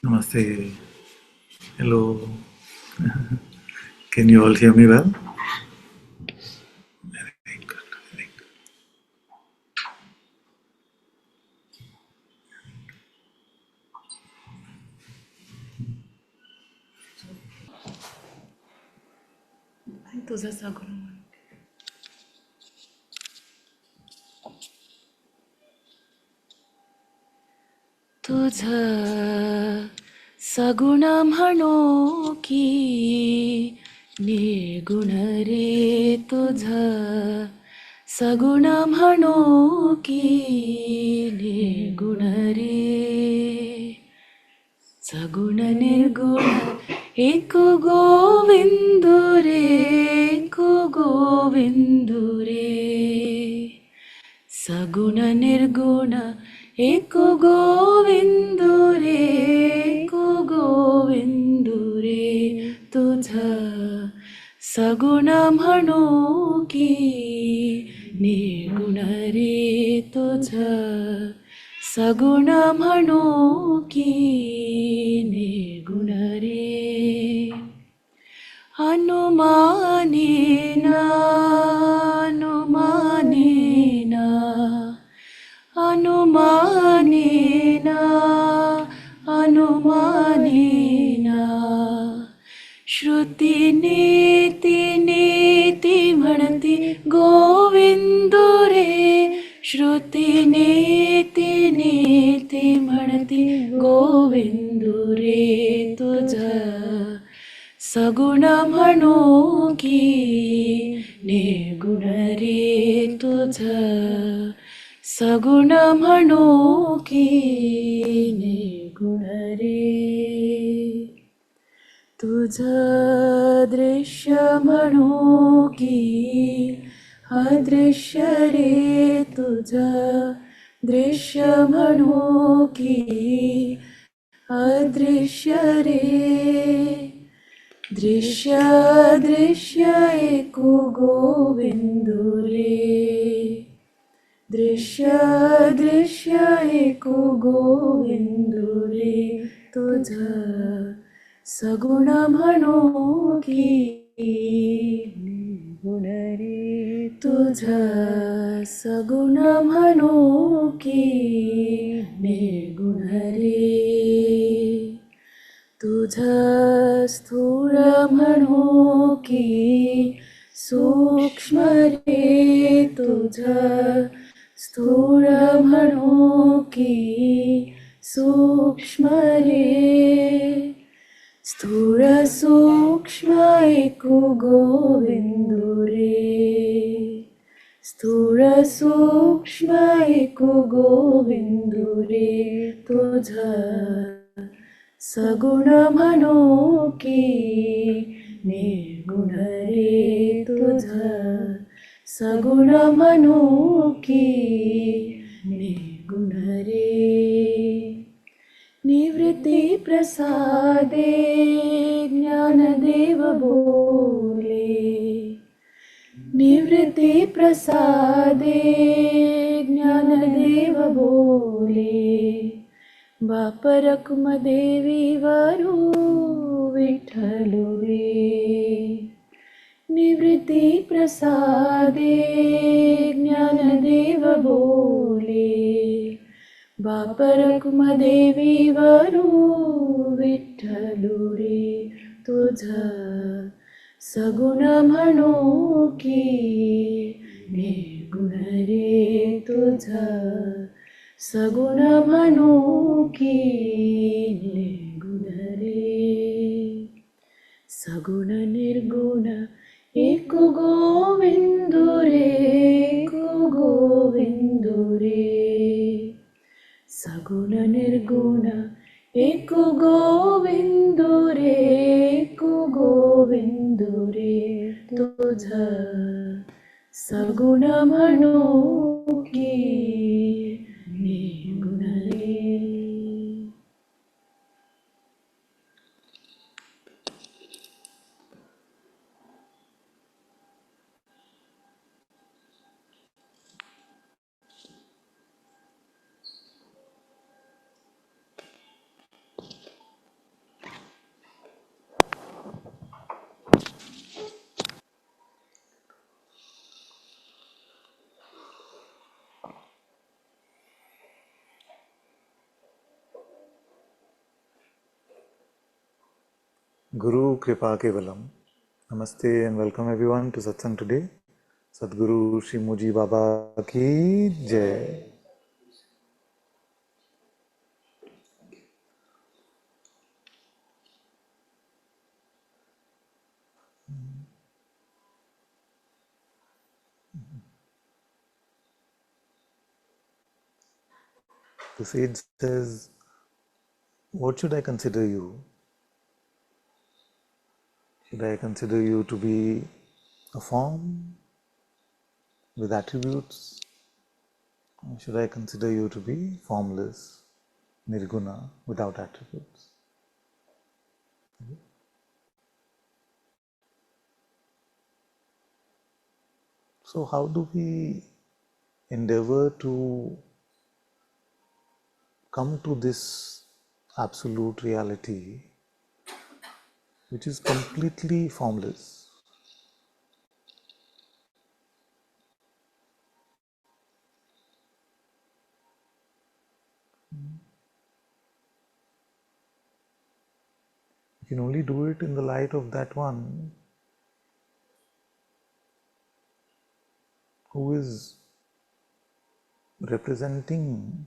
Namaste. Hello. Can you all hear me well? Very good. Very good. तुझा सगुण म्हण. तुझं सगुण म्हणो की निर्गुण रे. तुझं सगुण म्हणो की निर्गुण रे. सगुण निर्गुण एक गोविंदु रे. एक गोविंदु रे. सगुण निर्गुण एक गोविंदु रे. एक गोविंदु रे. तुझं सगुण म्हणो की निर्गुण रे. तुझं सगुण म्हणो की निर्गुण रे. अनुमानेन अनुमानेन अनुमानेन अनुमानेन श्रुती नेती नेती म्हणती गोविंदो रे. श्रुती नेती नेती म्हणती गोविंदो रे. तुझं सगुण म्हणो की निर्गुण रे. तुझं सगुण म्हणो की निर्गुण रे. तुझं दृश्य म्हणो की अदृश्य रे. तुझं दृश्य म्हणो की अदृश्य रे. दृश्य दृश्य एको गोविंदु रे. दृश्य दृश्य एको गोविंदु रे. तुझं सगुण म्हणो की निर्गुण रे. तुझं सगुण म्हणो की निर्गुण रे. तुझं स्थूल म्हणो की सूक्ष्म रे. तुझं स्थूल म्हणो की सूक्ष्म रे. स्थूल सूक्ष्म एको गोविंदु रे. स्थूल सूक्ष्म एको गोविंदु रे. तुझं सगुण म्हणो की निर्गुण रे. तुझं सगुण म्हणो की निर्गुण रे. निवृत्ती प्रसादे ज्ञानदेव बोले. निवृत्ती प्रसादे ज्ञानदेव बोले. बाप रखुमदेवी वरू विठ्ठलु रे. निवृत्ती प्रसादे ज्ञानदेव बोले. बाप रखुमदेवी वरू विठ्ठलु रे. तुझं सगुण म्हणो की निर्गुण रे. तुझं सगुण म्हणो की निर्गुण रे. सगुण निर्गुण एक गोविंदु रे. एक गोविंदु रे. सगुण निर्गुण एक गोविंदु रे. एक गोविंदु रे. तुझं सगुण म्हणो की निर्गुण रे. Guru Kripa Kevalam. Namaste and welcome everyone to Satsang today. Sadguru Shri Muji Baba Ki Jai. The sage says, what should I consider you? Should I consider you to be a form with attributes? Or should I consider you to be formless, nirguna, without attributes? So how do we endeavor to come to this absolute reality which is completely formless? You can only do it in the light of that one who is representing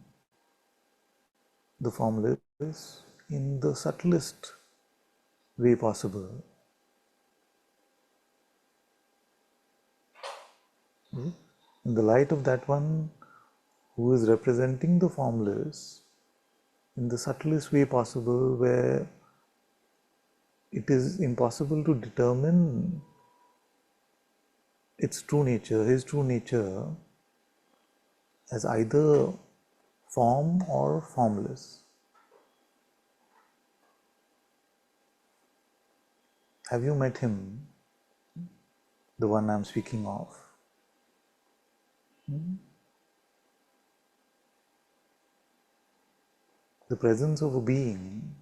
the formless in the subtlest way possible. In the light of that one who is representing the formless in the subtlest way possible, where it is impossible to determine its true nature, his true nature, as either form or formless. Have you met him, the one I'm speaking of? The presence of a being,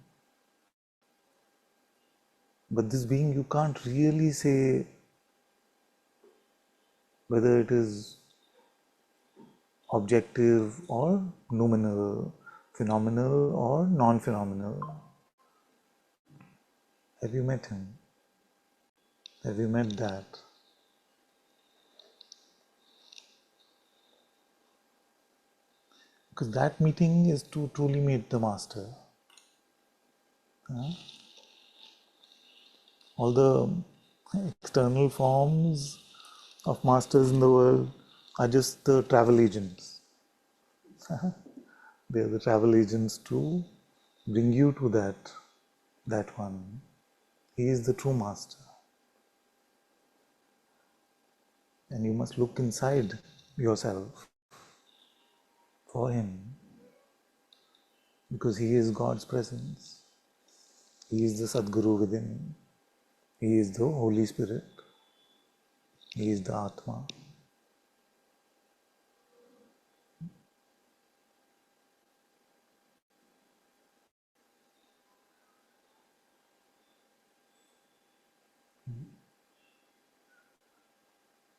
but this being you can't really say whether it is objective or noumenal, phenomenal or non-phenomenal. Have you met him? Have you met that? Because that meeting is to truly meet the master. All the external forms of masters in the world are just the travel agents. They are the travel agents to bring you to that one. He is the true master. And you must look inside yourself for him, because he is God's presence. He is the Sadguru within. He is the Holy Spirit. He is the Atma.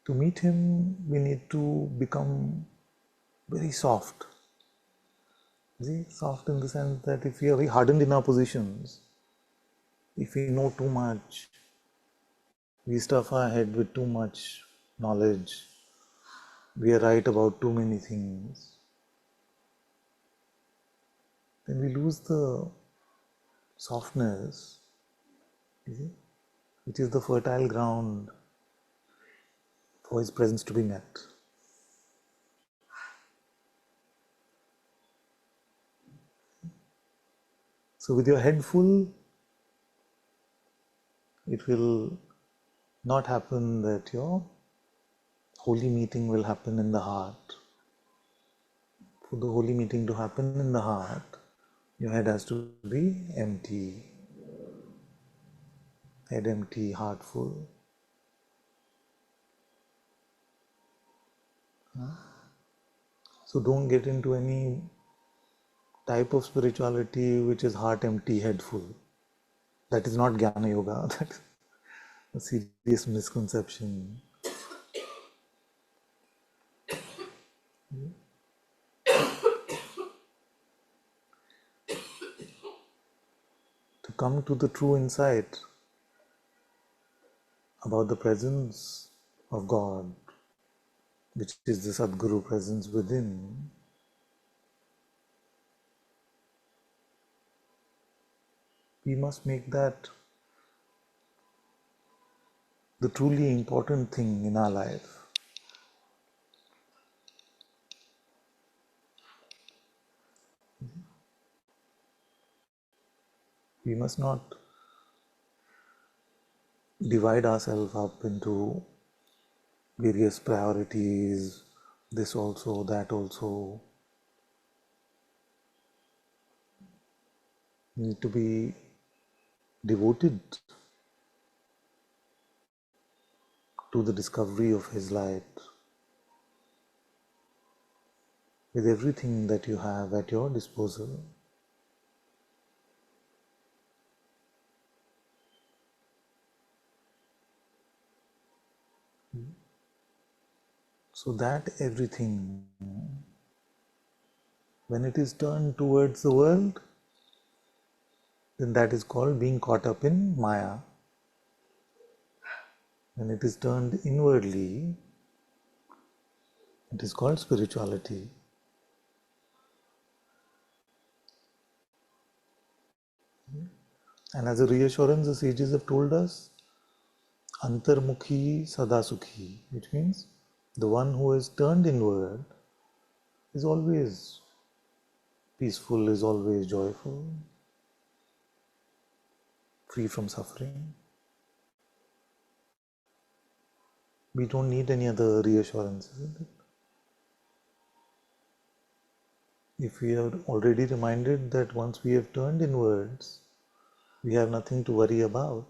To meet him, we need to become very soft. See, soft in the sense that if we are very hardened in our positions, if we know too much, we stuff our head with too much knowledge, we are right about too many things, then we lose the softness, you see, which is the fertile ground for his presence to be met. So with your head full, it will not happen that your holy meeting will happen in the heart. For the holy meeting to happen in the heart, your head has to be empty. Head empty, heart full. So don't get into any type of spirituality which is heart empty, head full. That is not Jnana Yoga. That is a serious misconception. To come to the true insight about the presence of God, which is the Sadguru presence within, we must make that the truly important thing in our life. We must not divide ourselves up into various priorities, this also, that also. We need to be devoted to the discovery of His light with everything that you have at your disposal. So that everything, when it is turned towards the world, then that is called being caught up in Maya. When it is turned inwardly, it is called spirituality. And as a reassurance, the sages have told us, Antarmukhi Sadasukhi, which means the one who is turned inward is always peaceful, is always joyful, free from suffering. We don't need any other reassurance, isn't it? If we are already reminded that once we have turned inwards, we have nothing to worry about,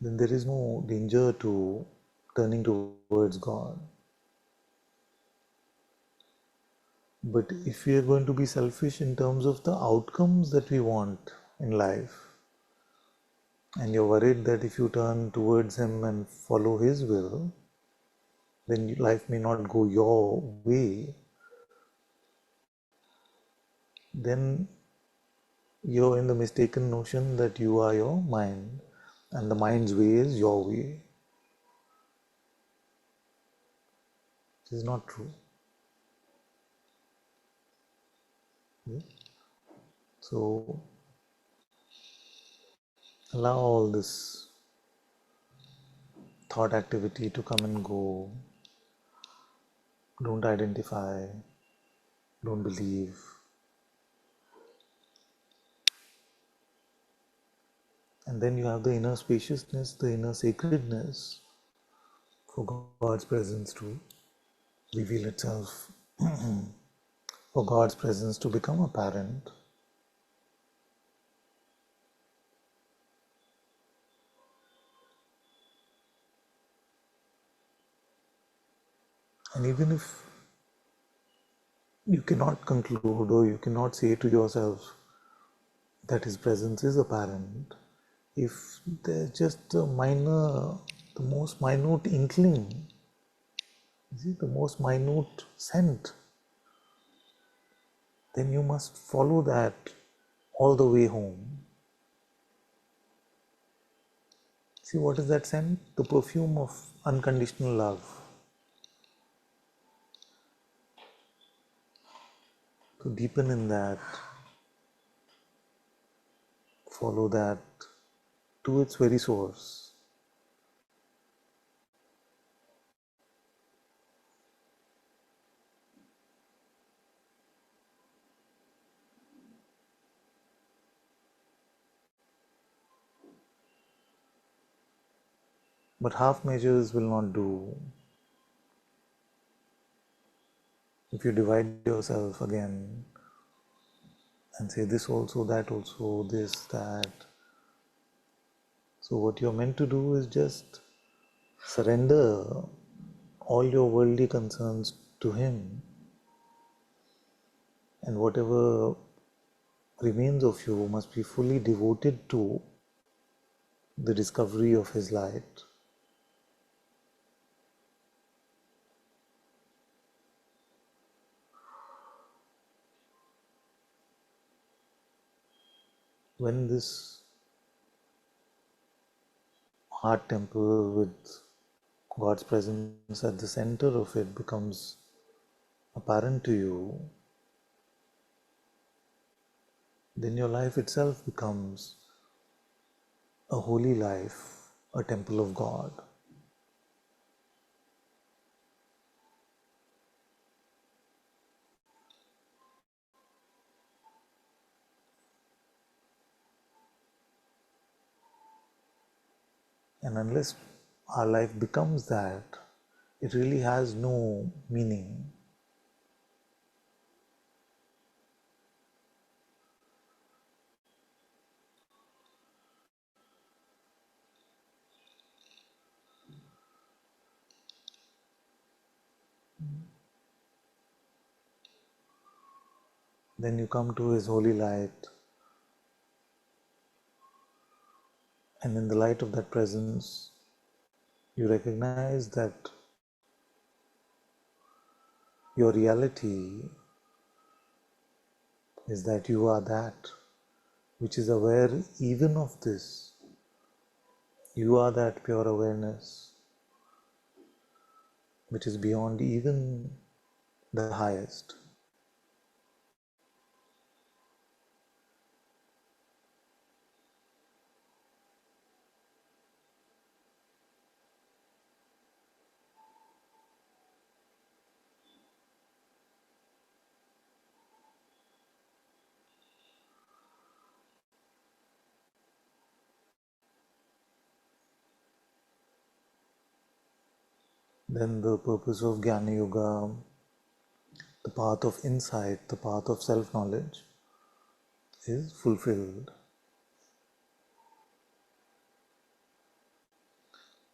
then there is no danger to turning towards God. But if we are going to be selfish in terms of the outcomes that we want in life, and you're worried that if you turn towards Him and follow His will, then life may not go your way, then you're in the mistaken notion that you are your mind and the mind's way is your way. This is not true. Yeah? So allow all this thought activity to come and go. Don't identify, don't believe. And then you have the inner spaciousness, the inner sacredness for God's presence to reveal itself, for God's presence to become apparent. And even if you cannot conclude or you cannot say to yourself that His presence is apparent, if there's just a minor, the most minute inkling, the most minute scent, then you must follow that all the way home. See, what is that scent? The perfume of unconditional love. To deepen in that, follow that to its very source. But half measures will not do. If you divide yourself again and say this also, that also, this, that. So what you're meant to do is just surrender all your worldly concerns to Him, and whatever remains of you must be fully devoted to the discovery of His light. When this heart temple with God's presence at the center of it becomes apparent to you, then your life itself becomes a holy life, a temple of God. And unless our life becomes that, it really has no meaning. Then you come to His holy light, and in the light of that presence, you recognize that your reality is that you are that which is aware even of this. You are that pure awareness which is beyond even the highest. Then the purpose of Jnana Yoga, the path of insight, the path of self-knowledge is fulfilled.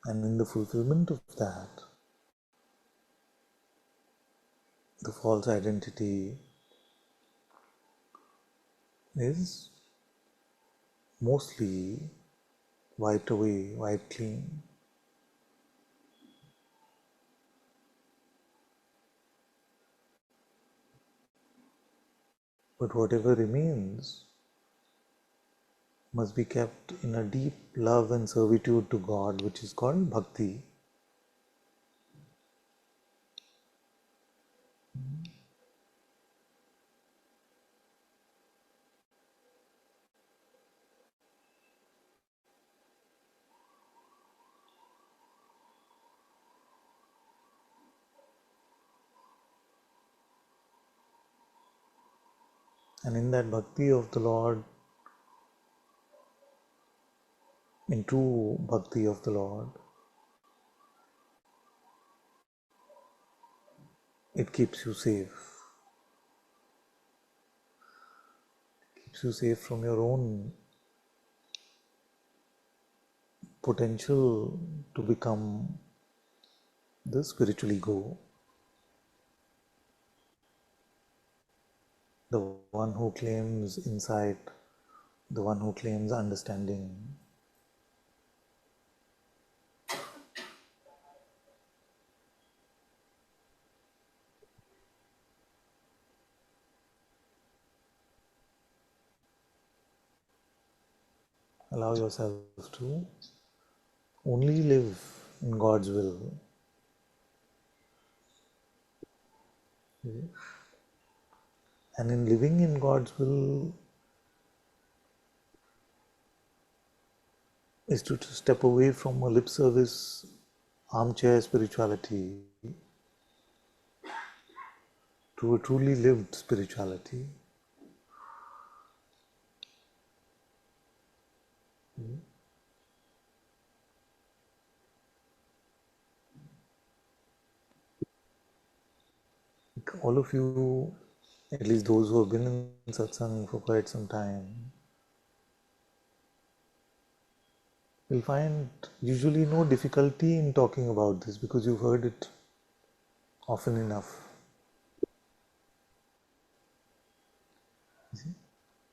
And in the fulfillment of that, the false identity is mostly wiped away, wiped clean. But whatever remains must be kept in a deep love and servitude to God, which is called bhakti. And in that bhakti of the Lord, in true bhakti of the Lord, it keeps you safe. It keeps you safe from your own potential to become the spiritual ego, the one who claims insight, the one who claims understanding. Allow yourself to only live in God's will. And in living in God's will is to step away from a lip service, armchair spirituality to a truly lived spirituality. All of you, at least those who have been in Satsang for quite some time, will find usually no difficulty in talking about this because you've heard it often enough.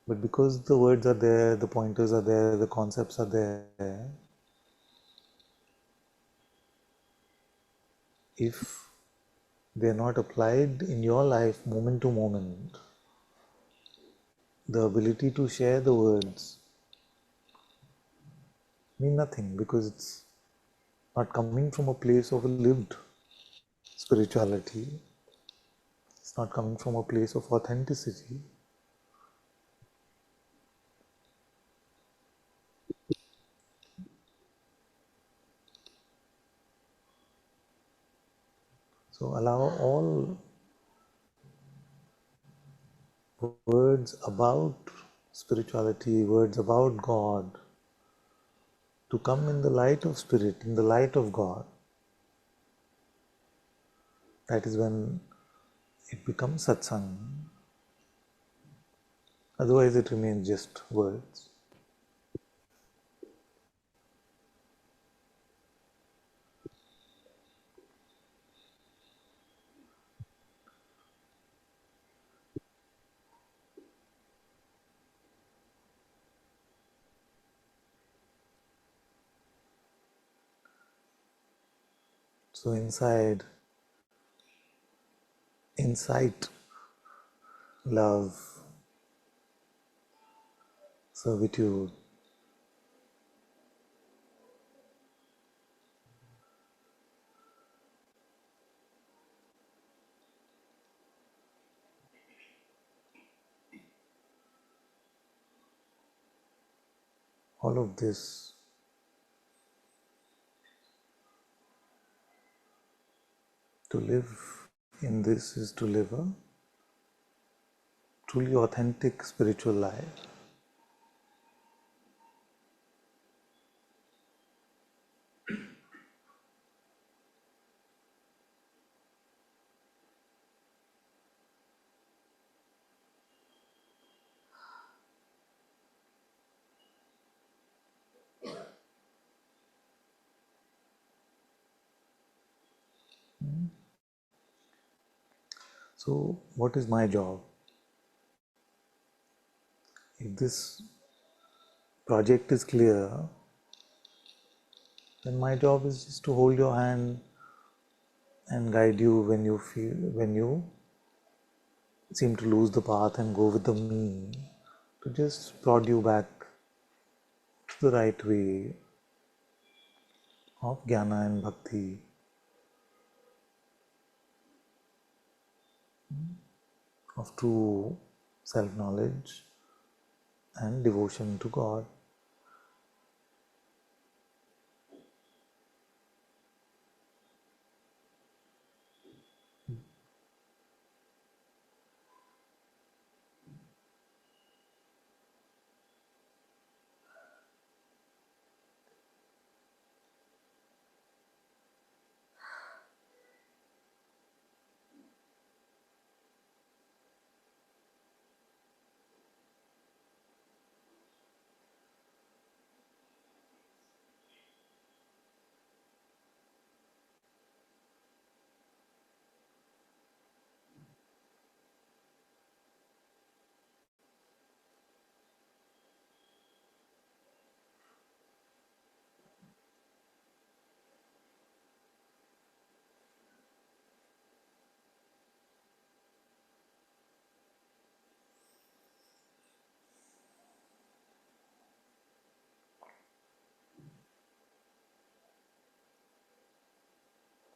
But because the words are there, the pointers are there, the concepts are there, if they are not applied in your life moment to moment, the ability to share the words mean nothing because not coming from a place of a lived spirituality. It's not coming from a place of authenticity. So allow all words about spirituality, words about God, to come in the light of Spirit, in the light of God. That is when it becomes Satsang. Otherwise, it remains just words. So, inside, insight, love, servitude, all of this, to live in this is to live a truly authentic spiritual life. So, what is my job? If this project is clear, then my job is just to hold your hand and guide you when you seem to lose the path and go with the me, to just prod you back to the right way of jnana and bhakti, of true self-knowledge and devotion to God.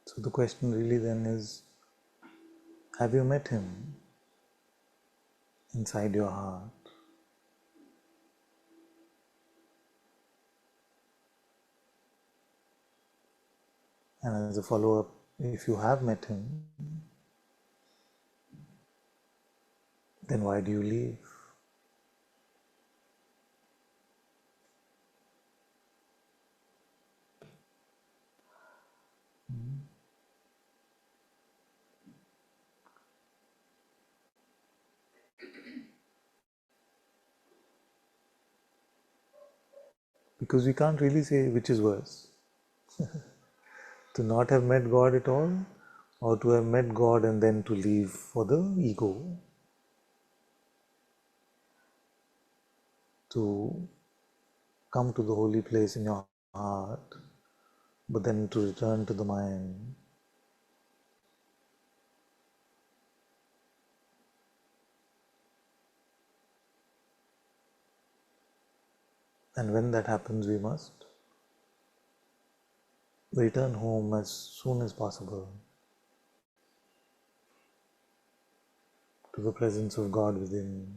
So the question really then is, have you met Him inside your heart? And as a follow-up, if you have met Him, then why do you leave? Because we can't really say which is worse, to not have met God at all, or to have met God and then to leave for the ego, to come to the holy place in your heart, but then to return to the mind. And when that happens, we must return home as soon as possible to the presence of God within.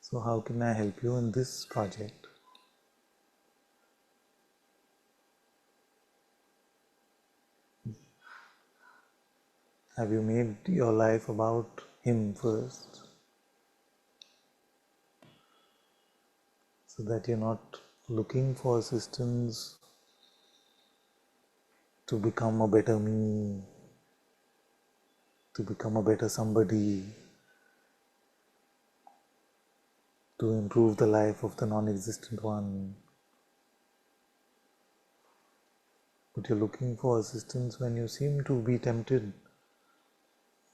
So how can I help you in this project? Have you made your life about Him first, so that you're not looking for assistance to become a better me, to become a better somebody, to improve the life of the non-existent one? But you're looking for assistance when you seem to be tempted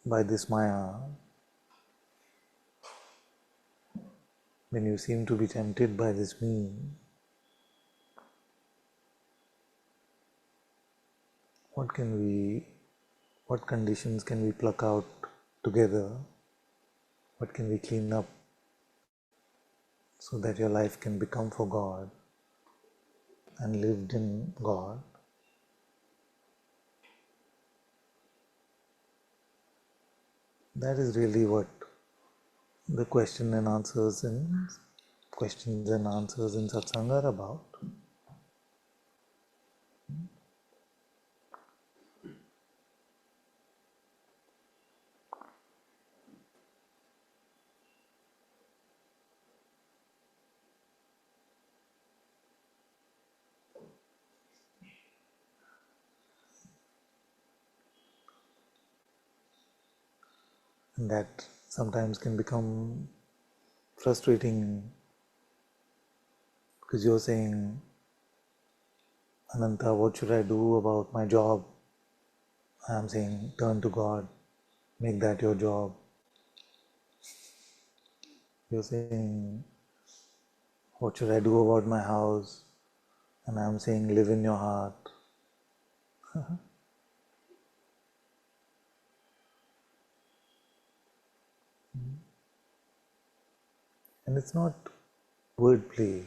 by this Maya, when you seem to be tempted by this me. What conditions can we pluck out together? What can we clean up so that your life can become for God and lived in God? That is really what the questions and answers in Satsang are about. And that sometimes can become frustrating, because you're saying, Ananta, what should I do about my job? I'm saying, turn to God, make that your job. You're saying, what should I do about my house? And I'm saying, live in your heart. And it's not wordplay.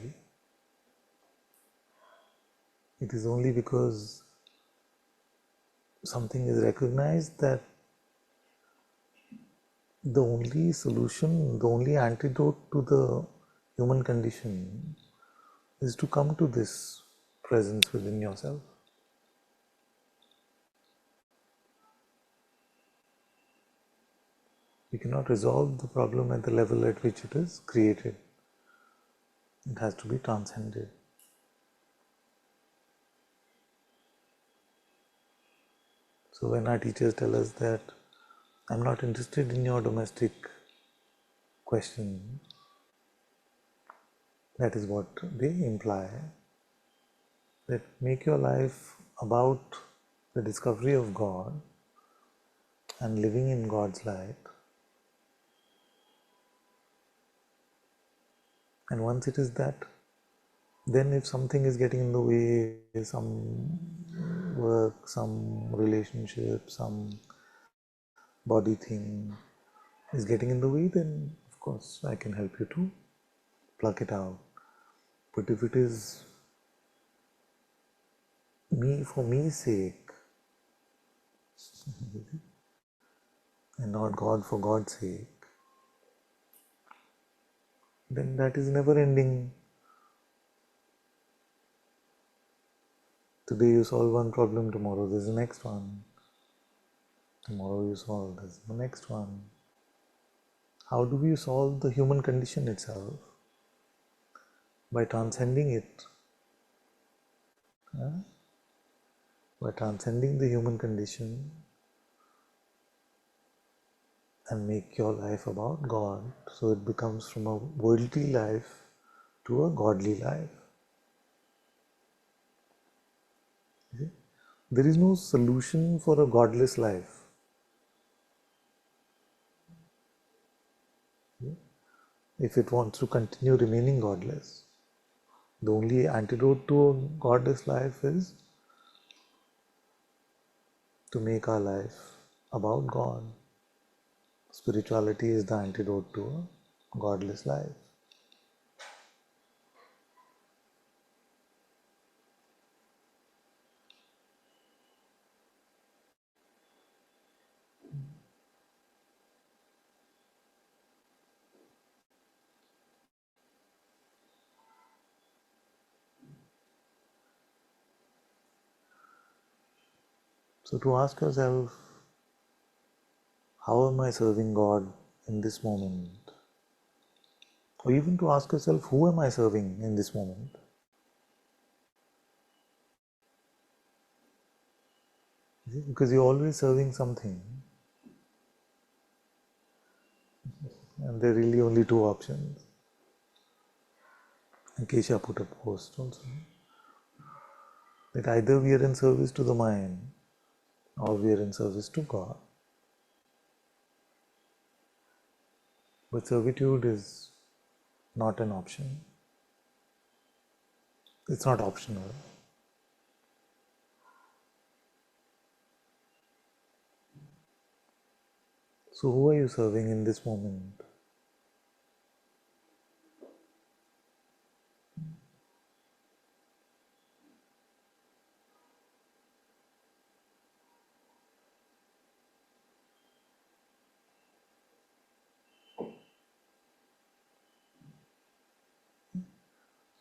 It is only because something is recognized that the only solution, the only antidote to the human condition is to come to this presence within yourself. You cannot resolve the problem at the level at which it is created. It has to be transcended. So when our teachers tell us that I'm not interested in your domestic question, that is what they imply. That make your life about the discovery of God and living in God's light. And once it is that, then if something is getting in the way, some work, some relationship, some body thing is getting in the way, then of course I can help you to pluck it out. But if it is me for me's sake and not God for God's sake, then that is never ending. Today you solve one problem, tomorrow there's the next one. Tomorrow you solve this. The next one. How do we solve the human condition itself? By transcending it. By transcending the human condition and make your life about God. So it becomes from a worldly life to a godly life. There is no solution for a godless life. If it wants to continue remaining godless, the only antidote to a godless life is to make our life about God. Spirituality is the antidote to a godless life. So to ask yourself, how am I serving God in this moment? Or even to ask yourself, who am I serving in this moment? Because you're always serving something, and there are really only two options. And Kesha put a post also, that either we are in service to the mind or we are in service to God. But servitude is not an option. It's not optional. So who are you serving in this moment?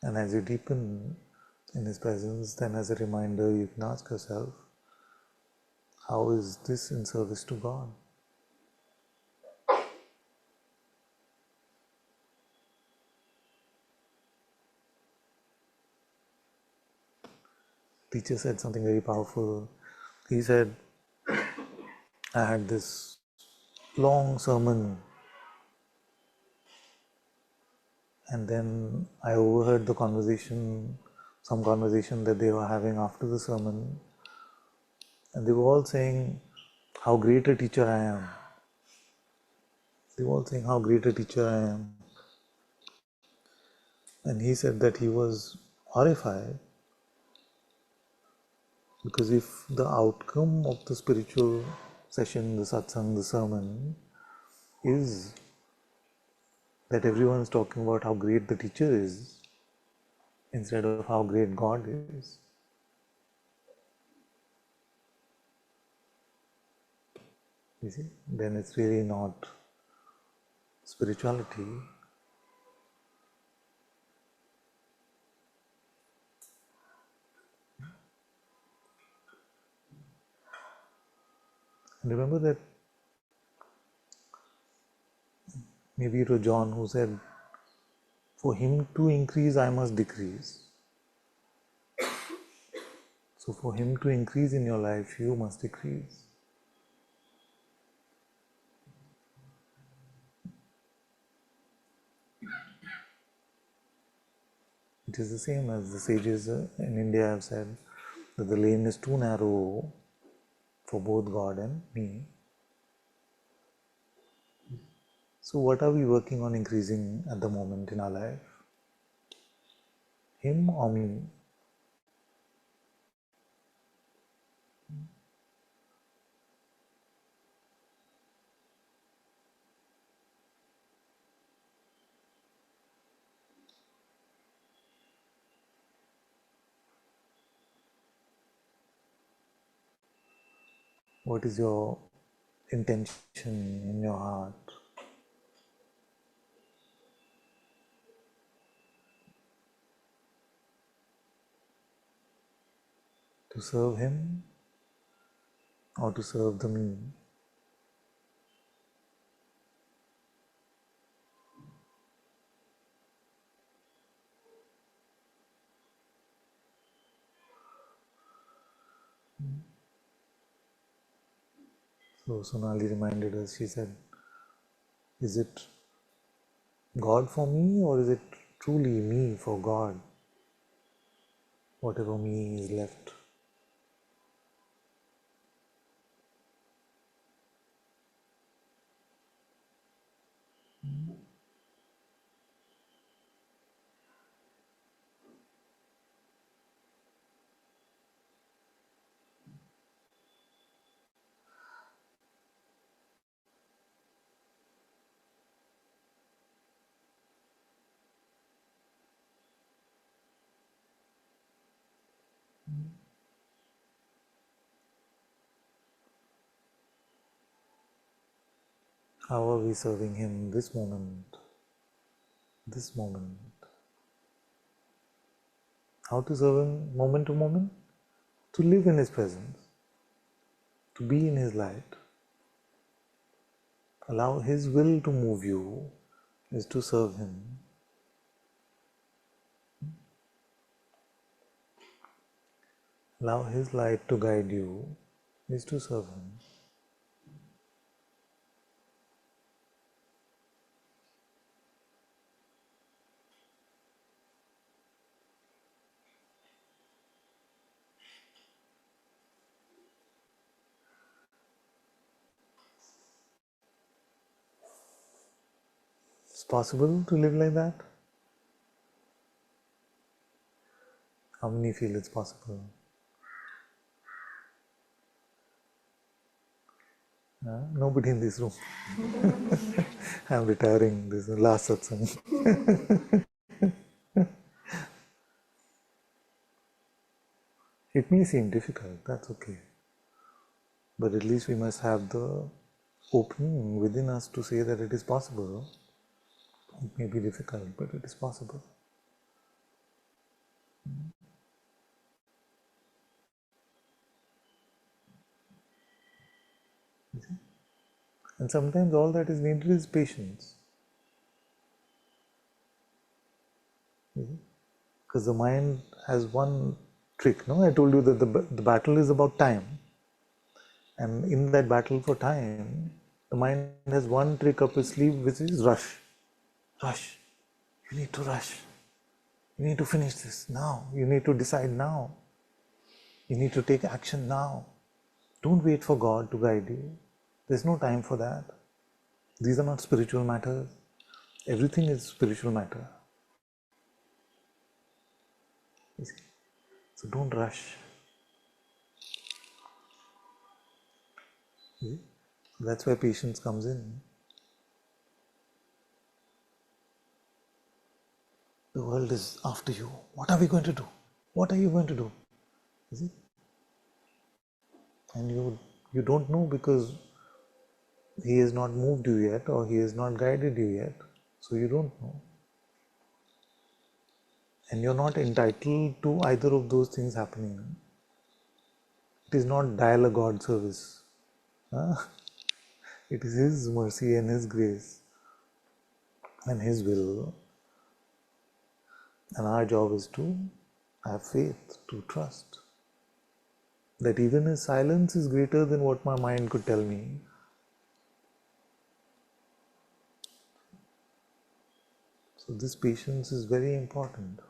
And as you deepen in His presence, then as a reminder, you can ask yourself, how is this in service to God? Teacher said something very powerful. He said, I had this long sermon, and then I overheard the conversation, some conversation that they were having after the sermon, and they were all saying how great a teacher I am. They were all saying how great a teacher I am. And he said that he was horrified because if the outcome of the spiritual session, the satsang, the sermon, is that everyone is talking about how great the teacher is instead of how great God is, you see, then it's really not spirituality. And remember that maybe it was John who said, for him to increase, I must decrease. So for him to increase in your life, you must decrease. It is the same as the sages in India have said that the lane is too narrow for both God and me. So what are we working on increasing at the moment in our life? Him or me? What is your intention in your heart? To serve him or to serve the me? So Sonali reminded us, she said, is it God for me or is it truly me for God? Whatever me is left. How are we serving Him this moment? This moment. How to serve Him moment to moment? To live in His presence, to be in His light. Allow His will to move you is to serve Him. Allow His light to guide you is to serve Him. It's possible to live like that? How many feel it's possible? Nobody in this room. I'm retiring. This is the last satsang. It may seem difficult, that's okay. But at least we must have the opening within us to say that it is possible. It may be difficult, but it is possible. And sometimes all that is needed is patience. Because the mind has one trick, no? I told you that the battle is about time. And in that battle for time, the mind has one trick up its sleeve, which is rush. Rush. You need to rush. You need to finish this now. You need to decide now. You need to take action now. Don't wait for God to guide you. There's no time for that. These are not spiritual matters. Everything is spiritual matter. You see? So don't rush. You see? That's where patience comes in. The world is after you. What are we going to do? What are you going to do? You see? And you don't know because He has not moved you yet or He has not guided you yet. So you don't know. And you're not entitled to either of those things happening. It is not dial a God service. It is His mercy and His grace and His will. And our job is to have faith, to trust that even His silence is greater than what my mind could tell me. So this patience is very important.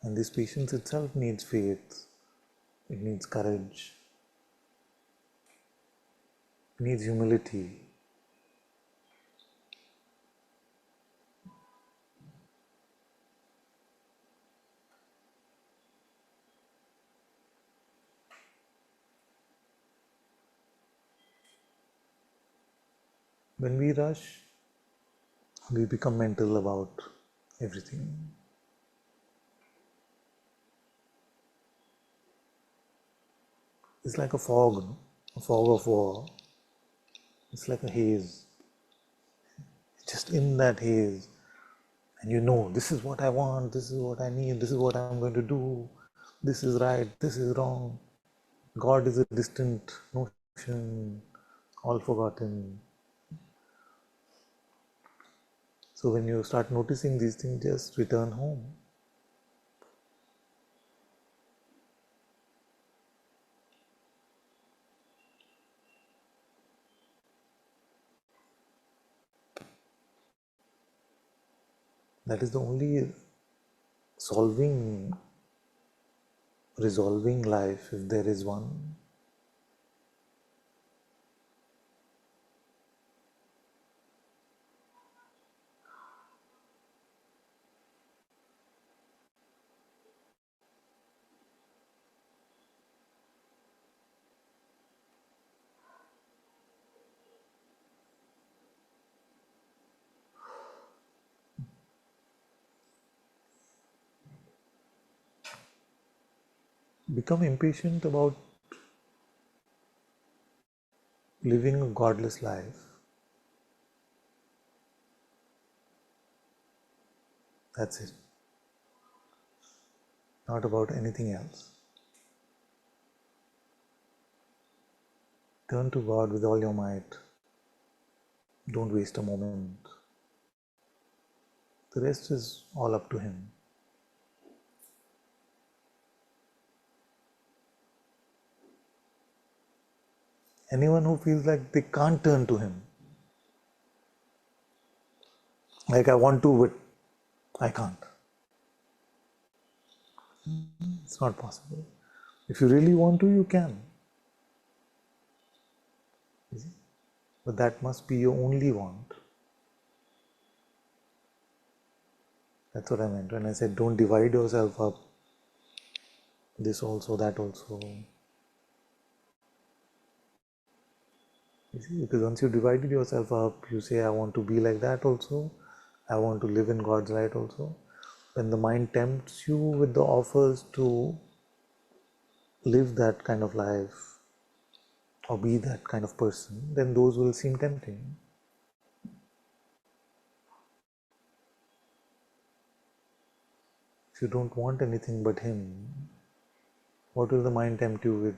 And this patience itself needs faith, it needs courage, it needs humility. When we rush, we become mental about everything. It's like a fog, no? A fog of war. It's like a haze. Just in that haze, and you know, this is what I want, this is what I need, this is what I'm going to do, this is right, this is wrong. God is a distant notion, all forgotten. So when you start noticing these things, just return home. That is the only resolving life, if there is one. Become impatient about living a godless life. That's it. Not about anything else. Turn to God with all your might. Don't waste a moment. The rest is all up to Him. Anyone who feels like they can't turn to Him, like I want to, but I can't. It's not possible. If you really want to, you can. You see? But that must be your only want. That's what I meant when I said don't divide yourself up. This also, that also. You see, because once you divided yourself up, you say, I want to be like that also. I want to live in God's light also. When the mind tempts you with the offers to live that kind of life or be that kind of person, then those will seem tempting. If you don't want anything but Him, what will the mind tempt you with?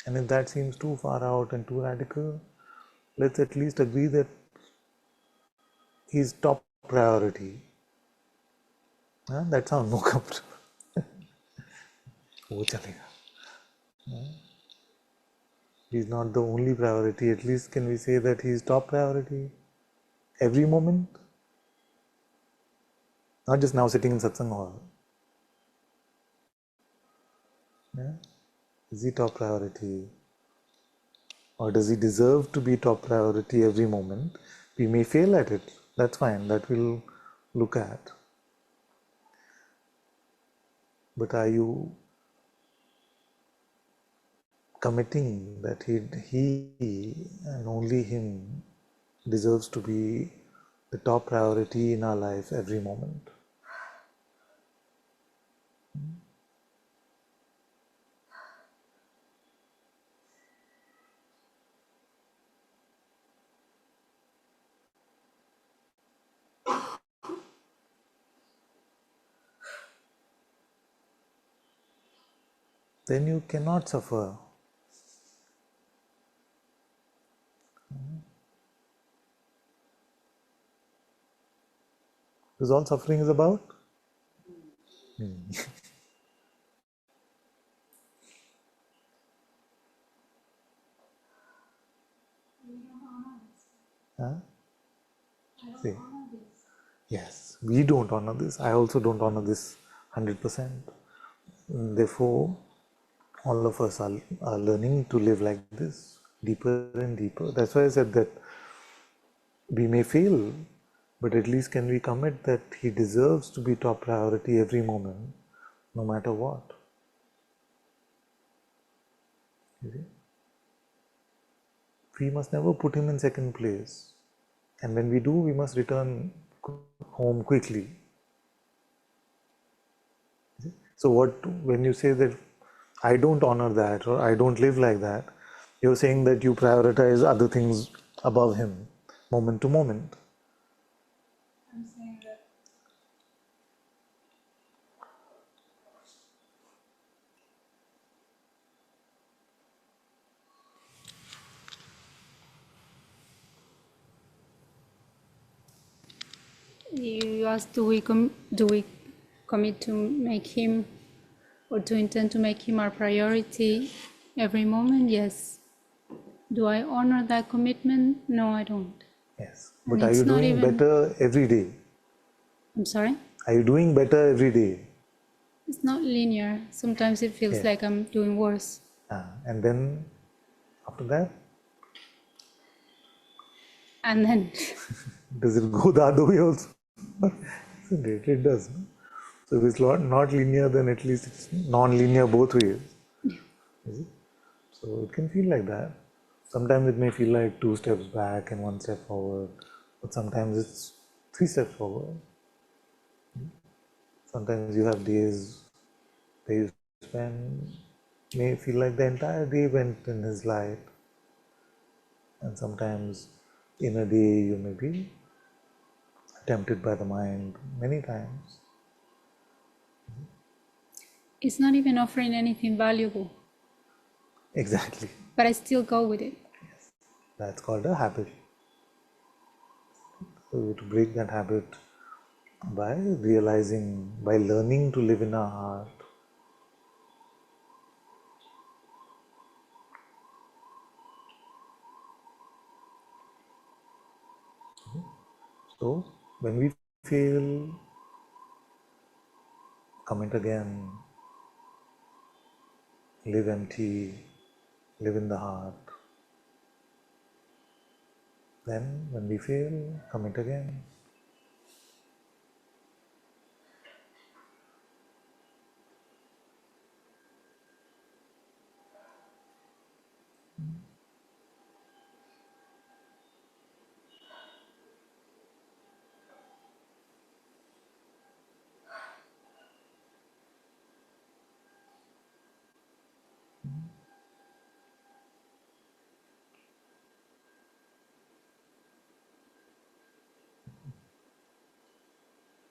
And if that seems too far out and too radical, let's at least agree that He's top priority. That sounds more comfortable. वो चलेगा. He's not the only priority. At least can we say that He's top priority every moment? Not just now sitting in Satsang hall. Yeah? Is He top priority? Or does He deserve to be top priority every moment? We may fail at it. That's fine. That we'll look at. But are you committing that he and only Him deserves to be the top priority in our life every moment? Then you cannot suffer. Because all suffering is about me. Huh? See? Yes, we don't honor this. I also don't honor this 100%. Therefore, all of us are learning to live like this, deeper and deeper. That's why I said that we may fail, but at least can we commit that He deserves to be top priority every moment, no matter what. You see? We must never put Him in second place. And when we do, we must return home quickly. So when you say that I don't honor that or I don't live like that, you're saying that you prioritize other things above Him, moment to moment. I'm saying that You asked, do we commit to make him, or to intend to make him our priority every moment? Yes. Do I honor that commitment? No, I don't. Yes. And But are it's you not doing even. better every day? I'm sorry? Are you doing better every day? It's not linear. Sometimes it feels Yes. like I'm doing worse. And then after that, And then does it go the other way also? Isn't it? It does. No? So if it's not linear, then at least it's non-linear both ways. Is it? So it can feel like that. Sometimes it may feel like 2 steps back and 1 step forward, but sometimes it's 3 steps forward. Sometimes you have days where you spend, may feel like the entire day went in his light, and sometimes in a day you may be tempted by the mind many times. it's not even offering anything valuable, Exactly. but I still go with it. That's called a habit. So we have to break that habit by realizing, by learning to live in our heart. So when we feel, comment again, live empty, live in the heart. Then when we fail, commit again.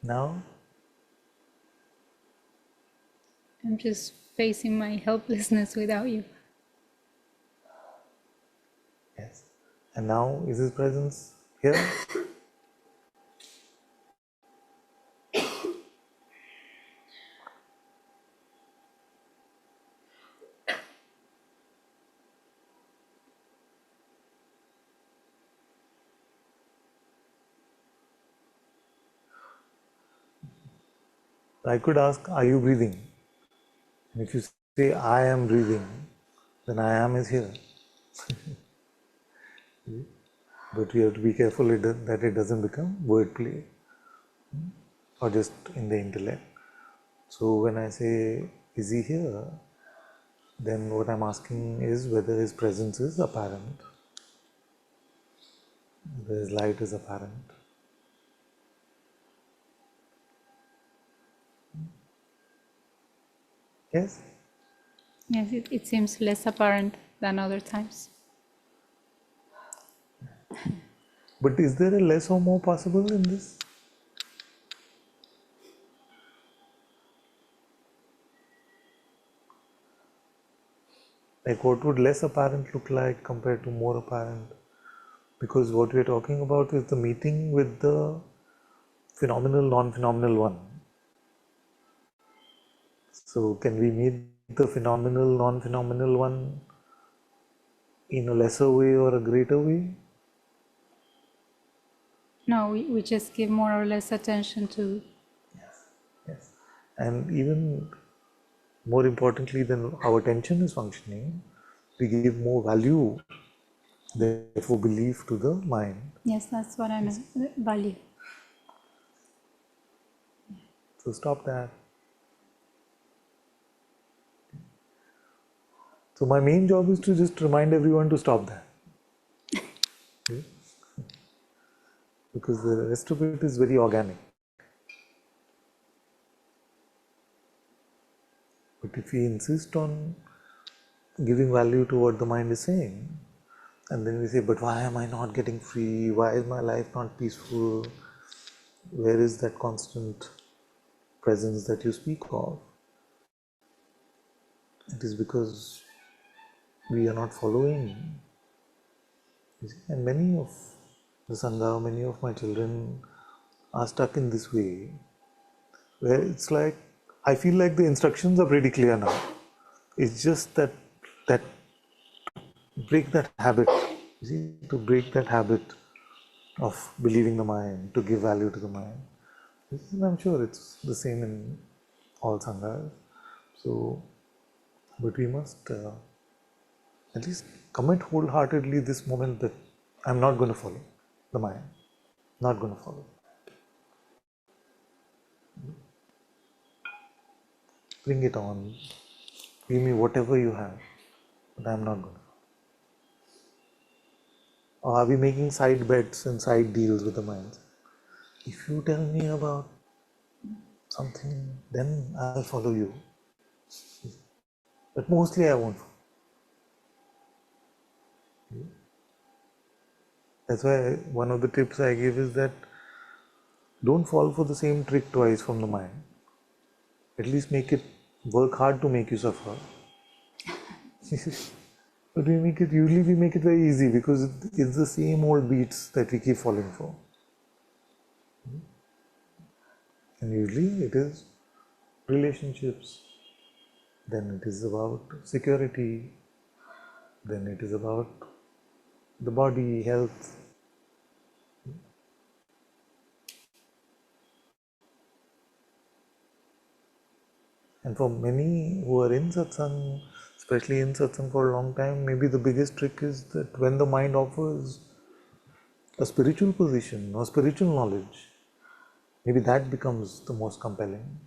Now, I'm just facing my helplessness without you. yes. And now is his presence here? I could ask, are you breathing? And if you say, I am breathing, then I am is here. But we have to be careful that it doesn't become wordplay or just in the intellect. So when I say, is he here? Then what I'm asking is whether his presence is apparent, whether his light is apparent. Yes? Yes, it seems less apparent than other times. But is there a less or more possible in this? Like what would less apparent look like compared to more apparent? Because what we're talking about is the meeting with the phenomenal, non-phenomenal one. So can we meet the phenomenal, non-phenomenal one in a lesser way or a greater way? No, we just give more or less attention to. Yes. And even more importantly than our attention is functioning, we give more value, therefore belief to the mind. Yes, that's what I meant. Value. So stop that. So my main job is to just remind everyone to stop that. Okay? Because the rest of it is very organic. But if we insist on giving value to what the mind is saying, and then we say, but why am I not getting free? Why is my life not peaceful? Where is that constant presence that you speak of? It is because we are not following. You see? And many of the Sangha, many of my children are stuck in this way, where it's like, I feel like the instructions are pretty clear now. It's just that break that habit, you see, to break that habit of believing the mind, to give value to the mind. I'm sure it's the same in all sanghas. So, but we must at least commit wholeheartedly this moment that I'm not going to follow the mind, not going to follow. Bring it on, give me whatever you have, but I'm not going to. Or are we making side bets and side deals with the mind? If you tell me about something, then I'll follow you. But mostly I won't. That's why one of the tips I give is that don't fall for the same trick twice from the mind. At least make it work hard to make you suffer. But usually we make it very easy because it's the same old beats that we keep falling for. And usually it is relationships, then it is about security, then it is about the body, health. And for many who are in satsang, especially in satsang for a long time, maybe the biggest trick is that when the mind offers a spiritual position or spiritual knowledge, maybe that becomes the most compelling.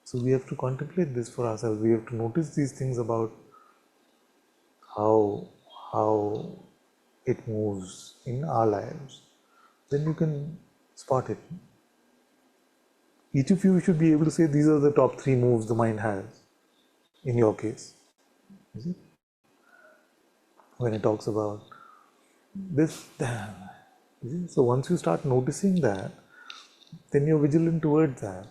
So we have to contemplate this for ourselves. We have to notice these things about how it moves in our lives. Then you can spot it. Each of you should be able to say these are the top 3 moves the mind has in your case. You see? When it talks about this, you see? So once you start noticing that, then you're vigilant towards that.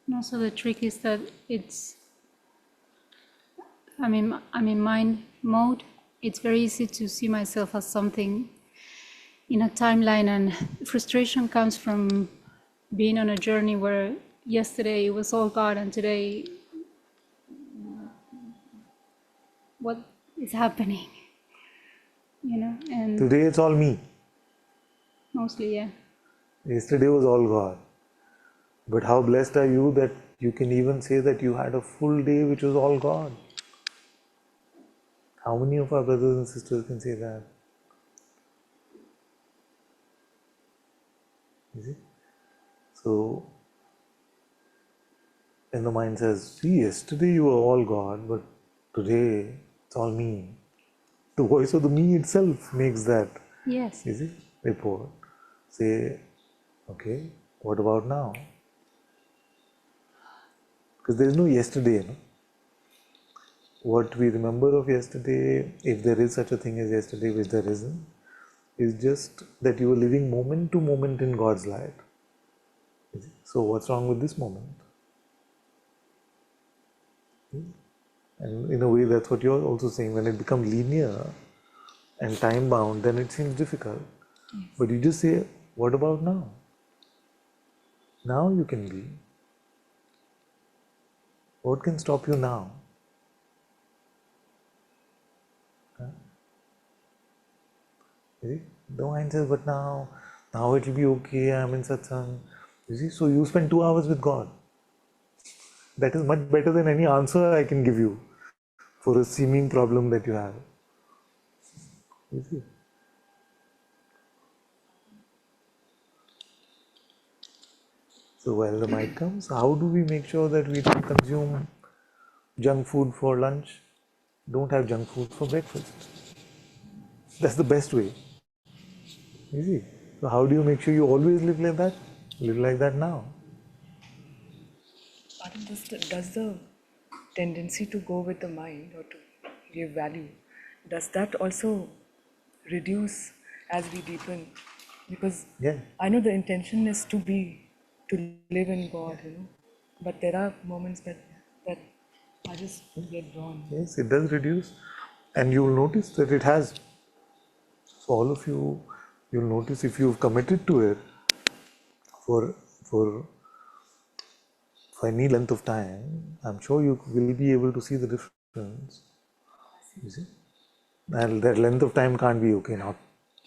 And also the trick is that I'm in mind mode. It's very easy to see myself as something in a timeline, and frustration comes from being on a journey where yesterday it was all God and today what is happening, and Today it's all me. mostly, yeah. Yesterday was all God. But how blessed are you that you can even say that you had a full day which was all God? How many of our brothers and sisters can say that? You see? So, and the mind says, see, yesterday you were all God, but today it's all me. The voice of the me itself makes that, Yes. you see, report. Say, okay, what about now? Because there is no yesterday, no? What we remember of yesterday, if there is such a thing as yesterday, which there isn't, is just that you are living moment to moment in God's light. So what's wrong with this moment? And in a way, that's what you're also saying. When it becomes linear and time bound, then it seems difficult. Yes. But you just say, what about now? Now you can be. What can stop you now? You see? The mind says, but now it will be okay, I'm in satsang. You see, so you spend 2 hours with God. That is much better than any answer I can give you for a seeming problem that you have. You see? So while the night comes, how do we make sure that we don't consume junk food for lunch? Don't have junk food for breakfast. That's the best way. You see? So how do you make sure you always live like that? Live like that now. Does the tendency to go with the mind or to give value, does that also reduce as we deepen? Because Yeah. I know the intention is to live in God, but there are moments that I just get drawn. Yes, it does reduce. And you will notice that it has. So all of you, you'll notice if you've committed to it for for any length of time, I'm sure you will be able to see the difference. You see? And that length of time can't be okay now.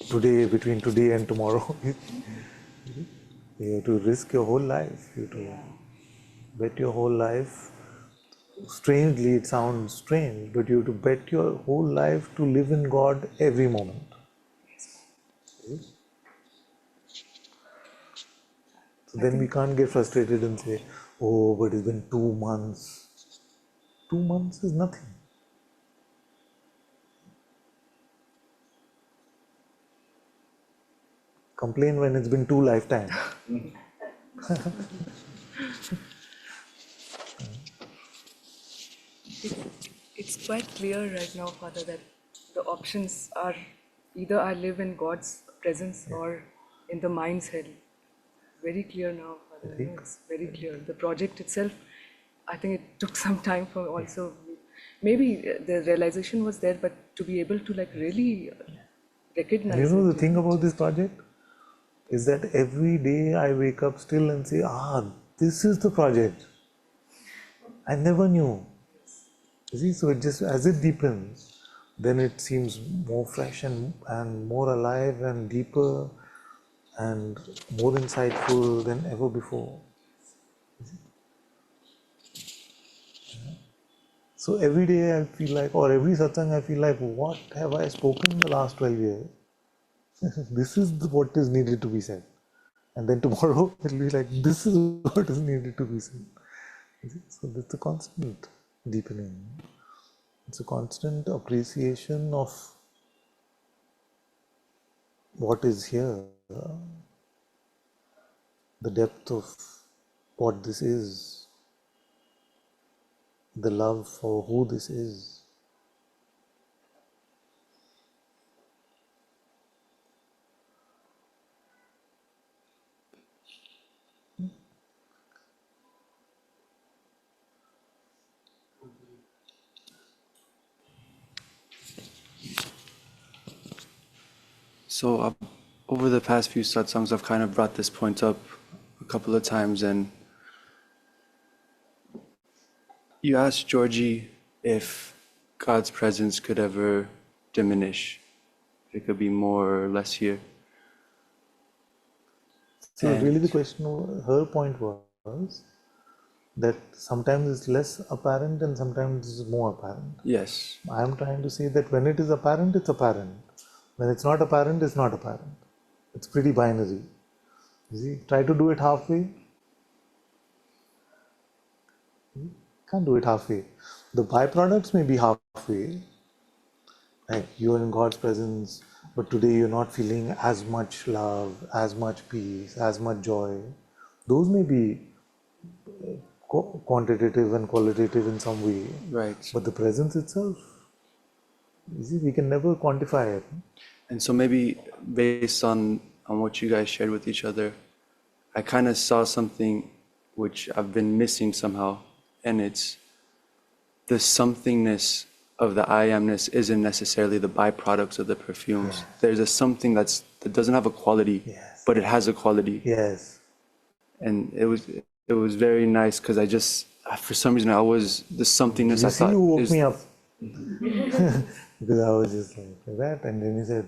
Today, between today and tomorrow, you have to risk your whole life. You have to bet your whole life. Strangely, it sounds strange, but you have to bet your whole life to live in God every moment. So then we can't get frustrated and say, oh, but it's been 2 months. 2 months is nothing. Complain when it's been 2 lifetimes. It's quite clear right now, Father, that the options are either I live in God's presence or in the mind's hell. Very clear now, Father. You know, it's very clear. The project itself, I think it took some time for also. Maybe the realization was there, but to be able to like really recognize And you know it. the thing about this project is that every day I wake up still and say, this is the project. I never knew. You see, so it just, as it deepens, then it seems more fresh and more alive and deeper and more insightful than ever before. So every day I feel like, or every satsang I feel like, what have I spoken in the last 12 years? This is what is needed to be said. And then tomorrow it'll be like, this is what is needed to be said. So it's a constant deepening. It's a constant appreciation of what is here, the depth of what this is, the love for who this is. So, over the past few satsangs, I've kind of brought this point up a couple of times, and you asked Georgie if God's presence could ever diminish, if it could be more or less here. So really the And question, her point was that sometimes it's less apparent and sometimes it's more apparent. yes, I am trying to say that when it is apparent, it's apparent. When it's not apparent, it's not apparent. It's pretty binary. You see, try to do it halfway. Can't do it halfway. The byproducts may be halfway, like you're in God's presence, but today you're not feeling as much love, as much peace, as much joy. Those may be quantitative and qualitative in some way, right. but the presence itself, you see, we can never quantify it. And so maybe based on what you guys shared with each other, I kind of saw something which I've been missing somehow, and it's the somethingness of the I amness isn't necessarily the byproducts of the perfumes. There's a something that doesn't have a quality, Yes. but it has a quality. Yes. And it was very nice because I just, for some reason, I was the somethingness You I see, thought you woke is me up because I was just like that, and then he said,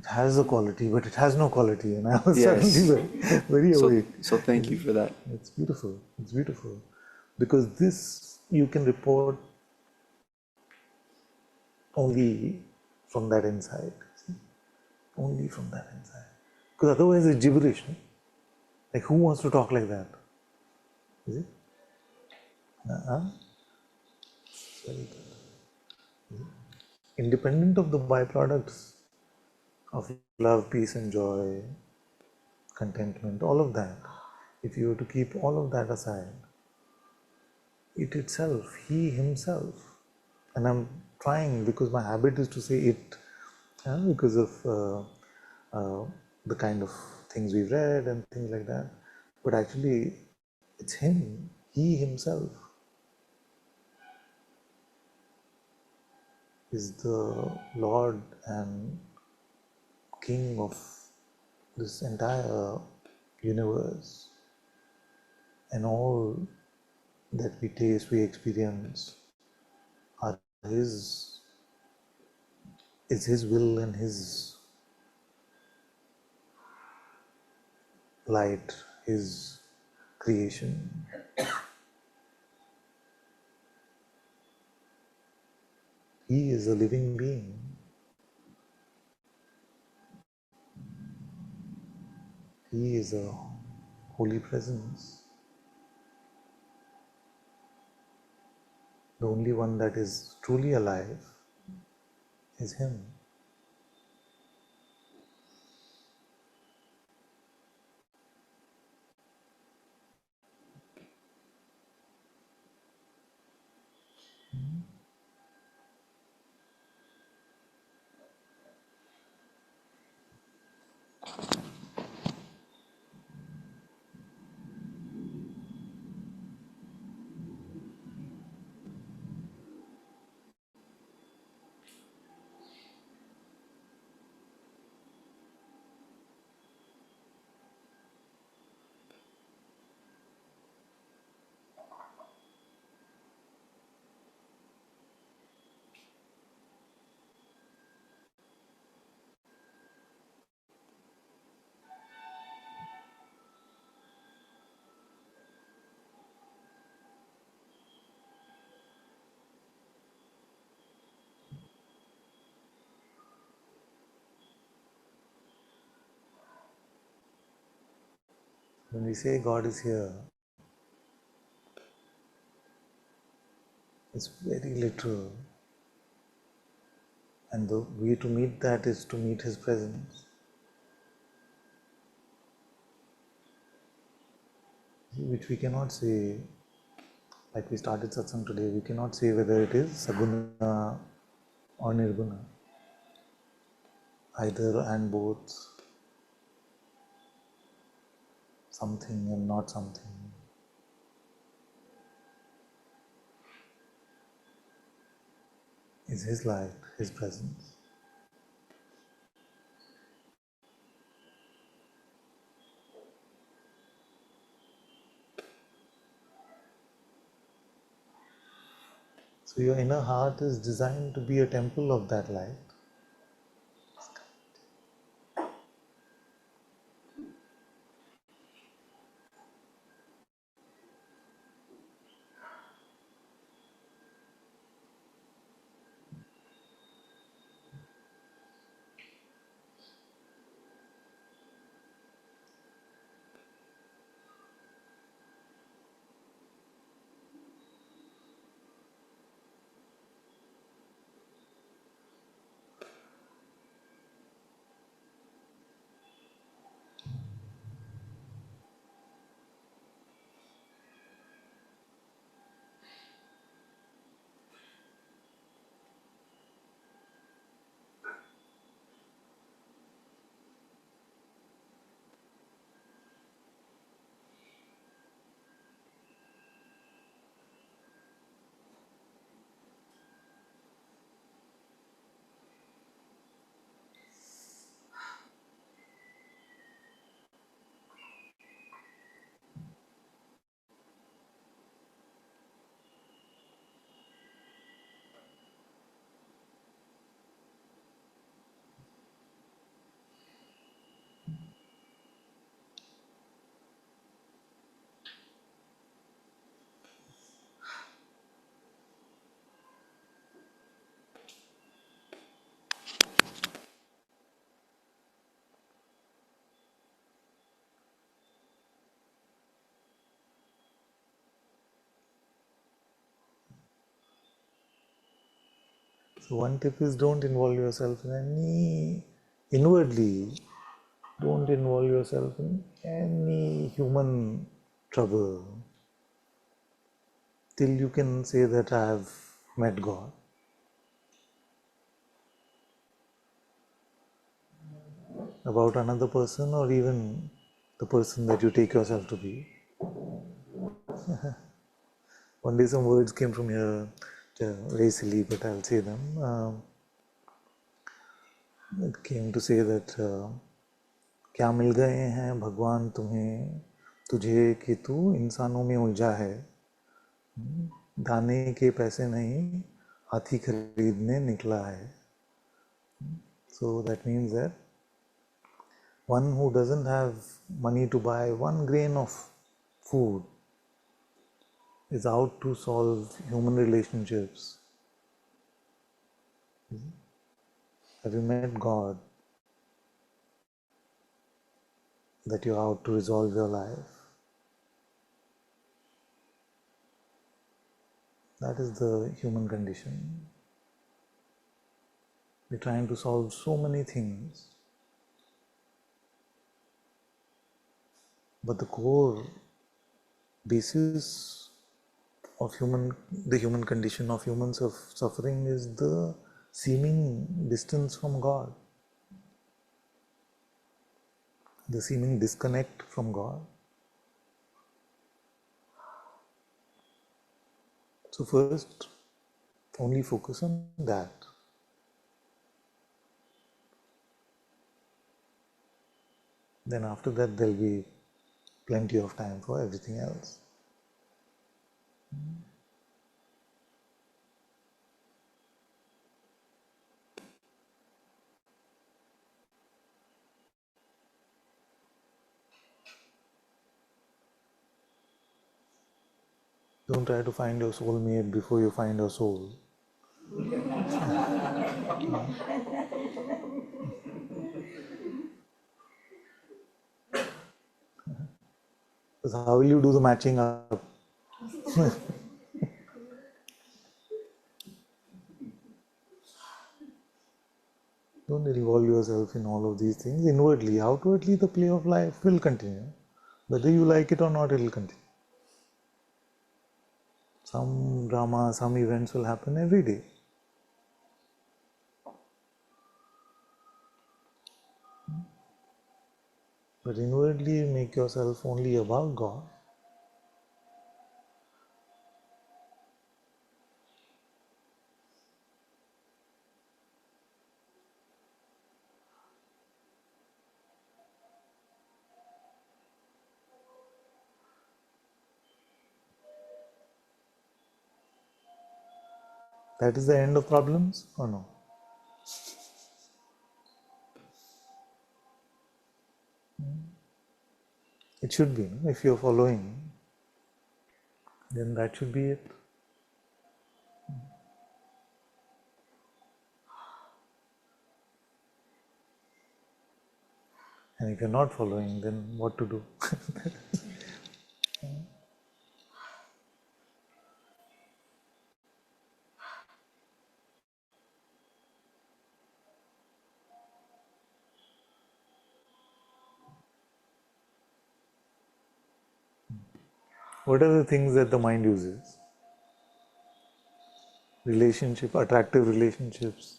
"It has a quality, but it has no quality," and I was Yes. suddenly very awake. So thank you for that. It's beautiful. It's beautiful because this you can report only from that inside. See? Only from that inside. Because otherwise it's gibberish. No? Like who wants to talk like that? Is it? Very good. Independent of the byproducts of love, peace, and joy, contentment, all of that, if you were to keep all of that aside, it itself, he himself, and I'm trying because my habit is to say it because of the kind of things we've read and things like that, but actually it's him, he himself is the Lord and king of this entire universe, and all that we taste, we experience are his, is his will and his light, his creation. He is a living being. He is a holy presence. The only one that is truly alive is him. When we say God is here, it's very literal. And the way to meet that is to meet his presence. Which we cannot say, like we started satsang today, we cannot say whether it is saguna or nirguna. Either and both, something and not something. Is his light, his presence. So your inner heart is designed to be a temple of that light. So one tip is don't involve yourself in any, inwardly, don't involve yourself in any human trouble till you can say that I have met God. About another person or even the person that you take yourself to be. One day some words came from here, very silly, but I'll say them. it came to say that क्या मिल गए हैं भगवान तुम्हें तुझे कि तू इंसानों में उलझा है दाने के पैसे नहीं हाथी खरीदने निकला है. So that means that one who doesn't have money to buy one grain of food is out to solve human relationships. Have you met God that you're out to resolve your life? That is the human condition. We're trying to solve so many things, but the core basis of the human condition of human suffering is the seeming distance from God, the seeming disconnect from God. So first, only focus on that. Then after that, there'll be plenty of time for everything else. Don't try to find your soulmate before you find your soul. Because how will you do the matching up? Don't involve yourself in all of these things inwardly. Outwardly, the play of life will continue. Whether you like it or not, it will continue. Some drama, some events will happen every day. But inwardly, make yourself only about God. That is the end of problems or no? It should be. If you're following, then that should be it. And if you're not following, then what to do? What are the things that the mind uses? Attractive relationships.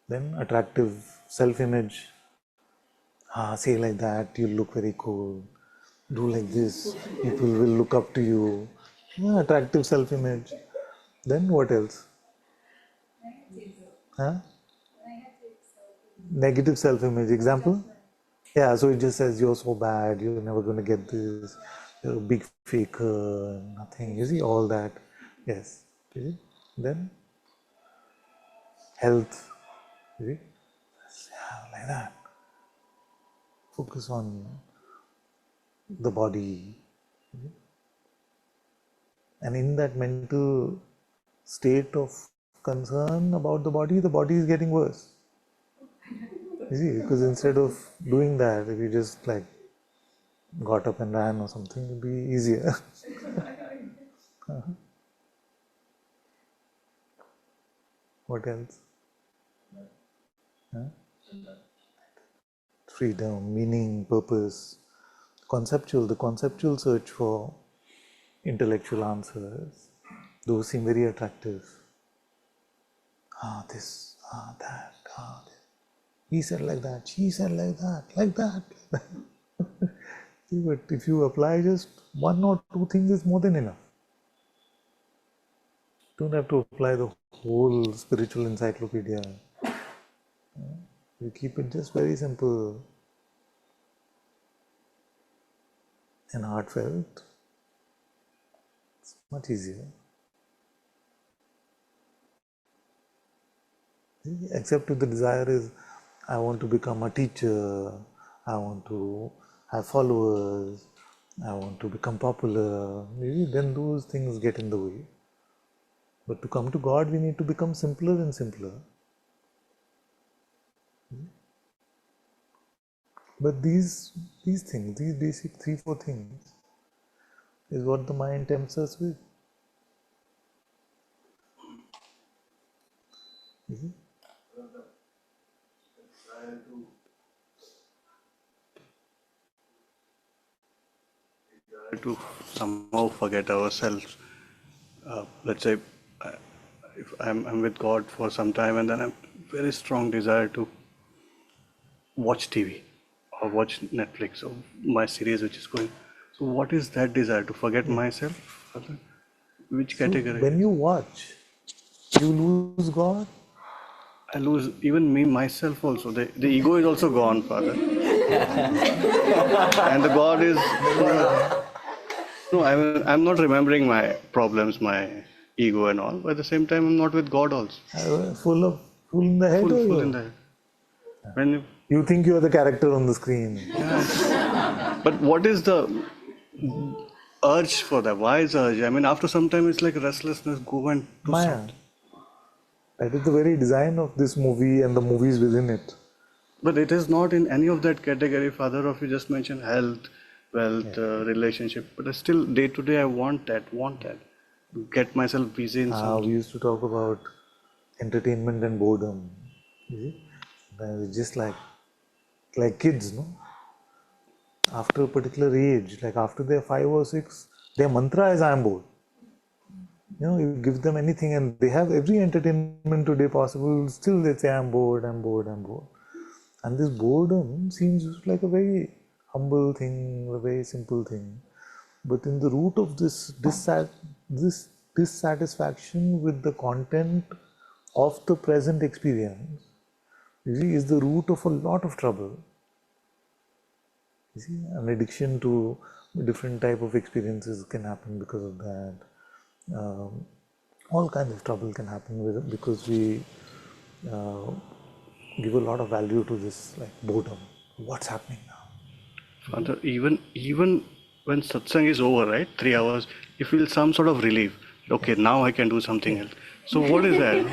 Then attractive self-image. Say like that, you look very cool. Do like this, people will look up to you. Attractive self-image. Then what else? Huh? Negative self-image. Example? Yeah, so it just says you're so bad, you're never going to get this, you're a big faker, nothing. You see all that? Yes. You see? Then health. You see? Yeah, like that. Focus on the body. And in that mental state of concern about the body is getting worse. You see, because instead of doing that, if you just like got up and ran or something, it would be easier. What else? Huh? Freedom, meaning, purpose, the conceptual search for intellectual answers. Those seem very attractive. This, that, this. He said like that, she said like that, like that. See, but if you apply just one or two things, is more than enough. Don't have to apply the whole spiritual encyclopedia. You keep it just very simple and heartfelt, it's much easier. Except if the desire is, I want to become a teacher, I want to have followers, I want to become popular, maybe then those things get in the way. But to come to God, we need to become simpler and simpler. But these things, these basic 3-4 things, is what the mind tempts us with. You see? To somehow forget ourselves. Let's say if I'm with God for some time and then I'm very strong desire to watch TV or watch Netflix or my series which is going. So what is that desire? To forget myself? Which So category? when you watch, you lose God. I lose even me myself also. The ego is also gone, Father. And the God is no, I'm not remembering my problems, my ego and all. But at the same time, I'm not with God also. Full in the head. Full in the head. When You think you are the character on the screen. but what is the urge for that? Why is urge? I mean, after some time, it's like restlessness. Go and do Maya. something. That is the very design of this movie and the movies within it. But it is not in any of that category, Father. Of you just mentioned health, wealth, relationship. But still, day to day, I want that. Get myself busy in We something. used to talk about entertainment and boredom. You see? It's just like kids, no? After a particular age, like after they're 5 or 6, their mantra is I am bored. You know, you give them anything and they have every entertainment today possible, still they say I'm bored, I'm bored, I'm bored. And this boredom seems like a very humble thing, a very simple thing. But in the root of this dissatisfaction with the content of the present experience, you see, is the root of a lot of trouble. You see, an addiction to different type of experiences can happen because of that. All kinds of trouble can happen with it because we give a lot of value to this, like boredom. What's happening now? Father, even when satsang is over, right? 3 hours, you feel some sort of relief. Okay, now I can do something else. So what is that?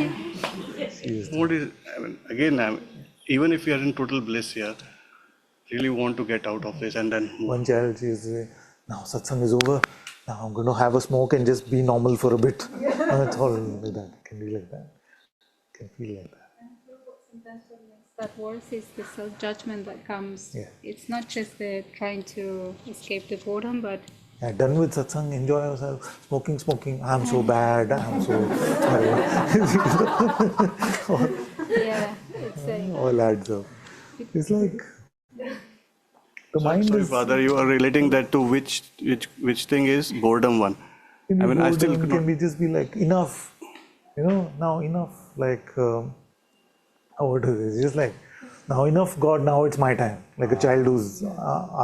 What is? I mean, again, even if you are in total bliss here, really want to get out of this and then move. One child says, now satsang is over. Now I'm going to have a smoke and just be normal for a bit. It's all like that. It can be like that. It can feel like that. That worse is the self-judgment that comes. Yeah. It's not just the trying to escape the boredom, but Yeah, done with satsang, enjoy yourself. Smoking. I'm so bad. I'm so. yeah, it's a, All adds up. It's like the mind Sorry, is. Father, you are relating that to which thing is boredom one. I mean, I still boredom cannot. can be just be like enough. You know, now enough. Like what is it? It's just like now enough, God. Now it's my time. Like a child who's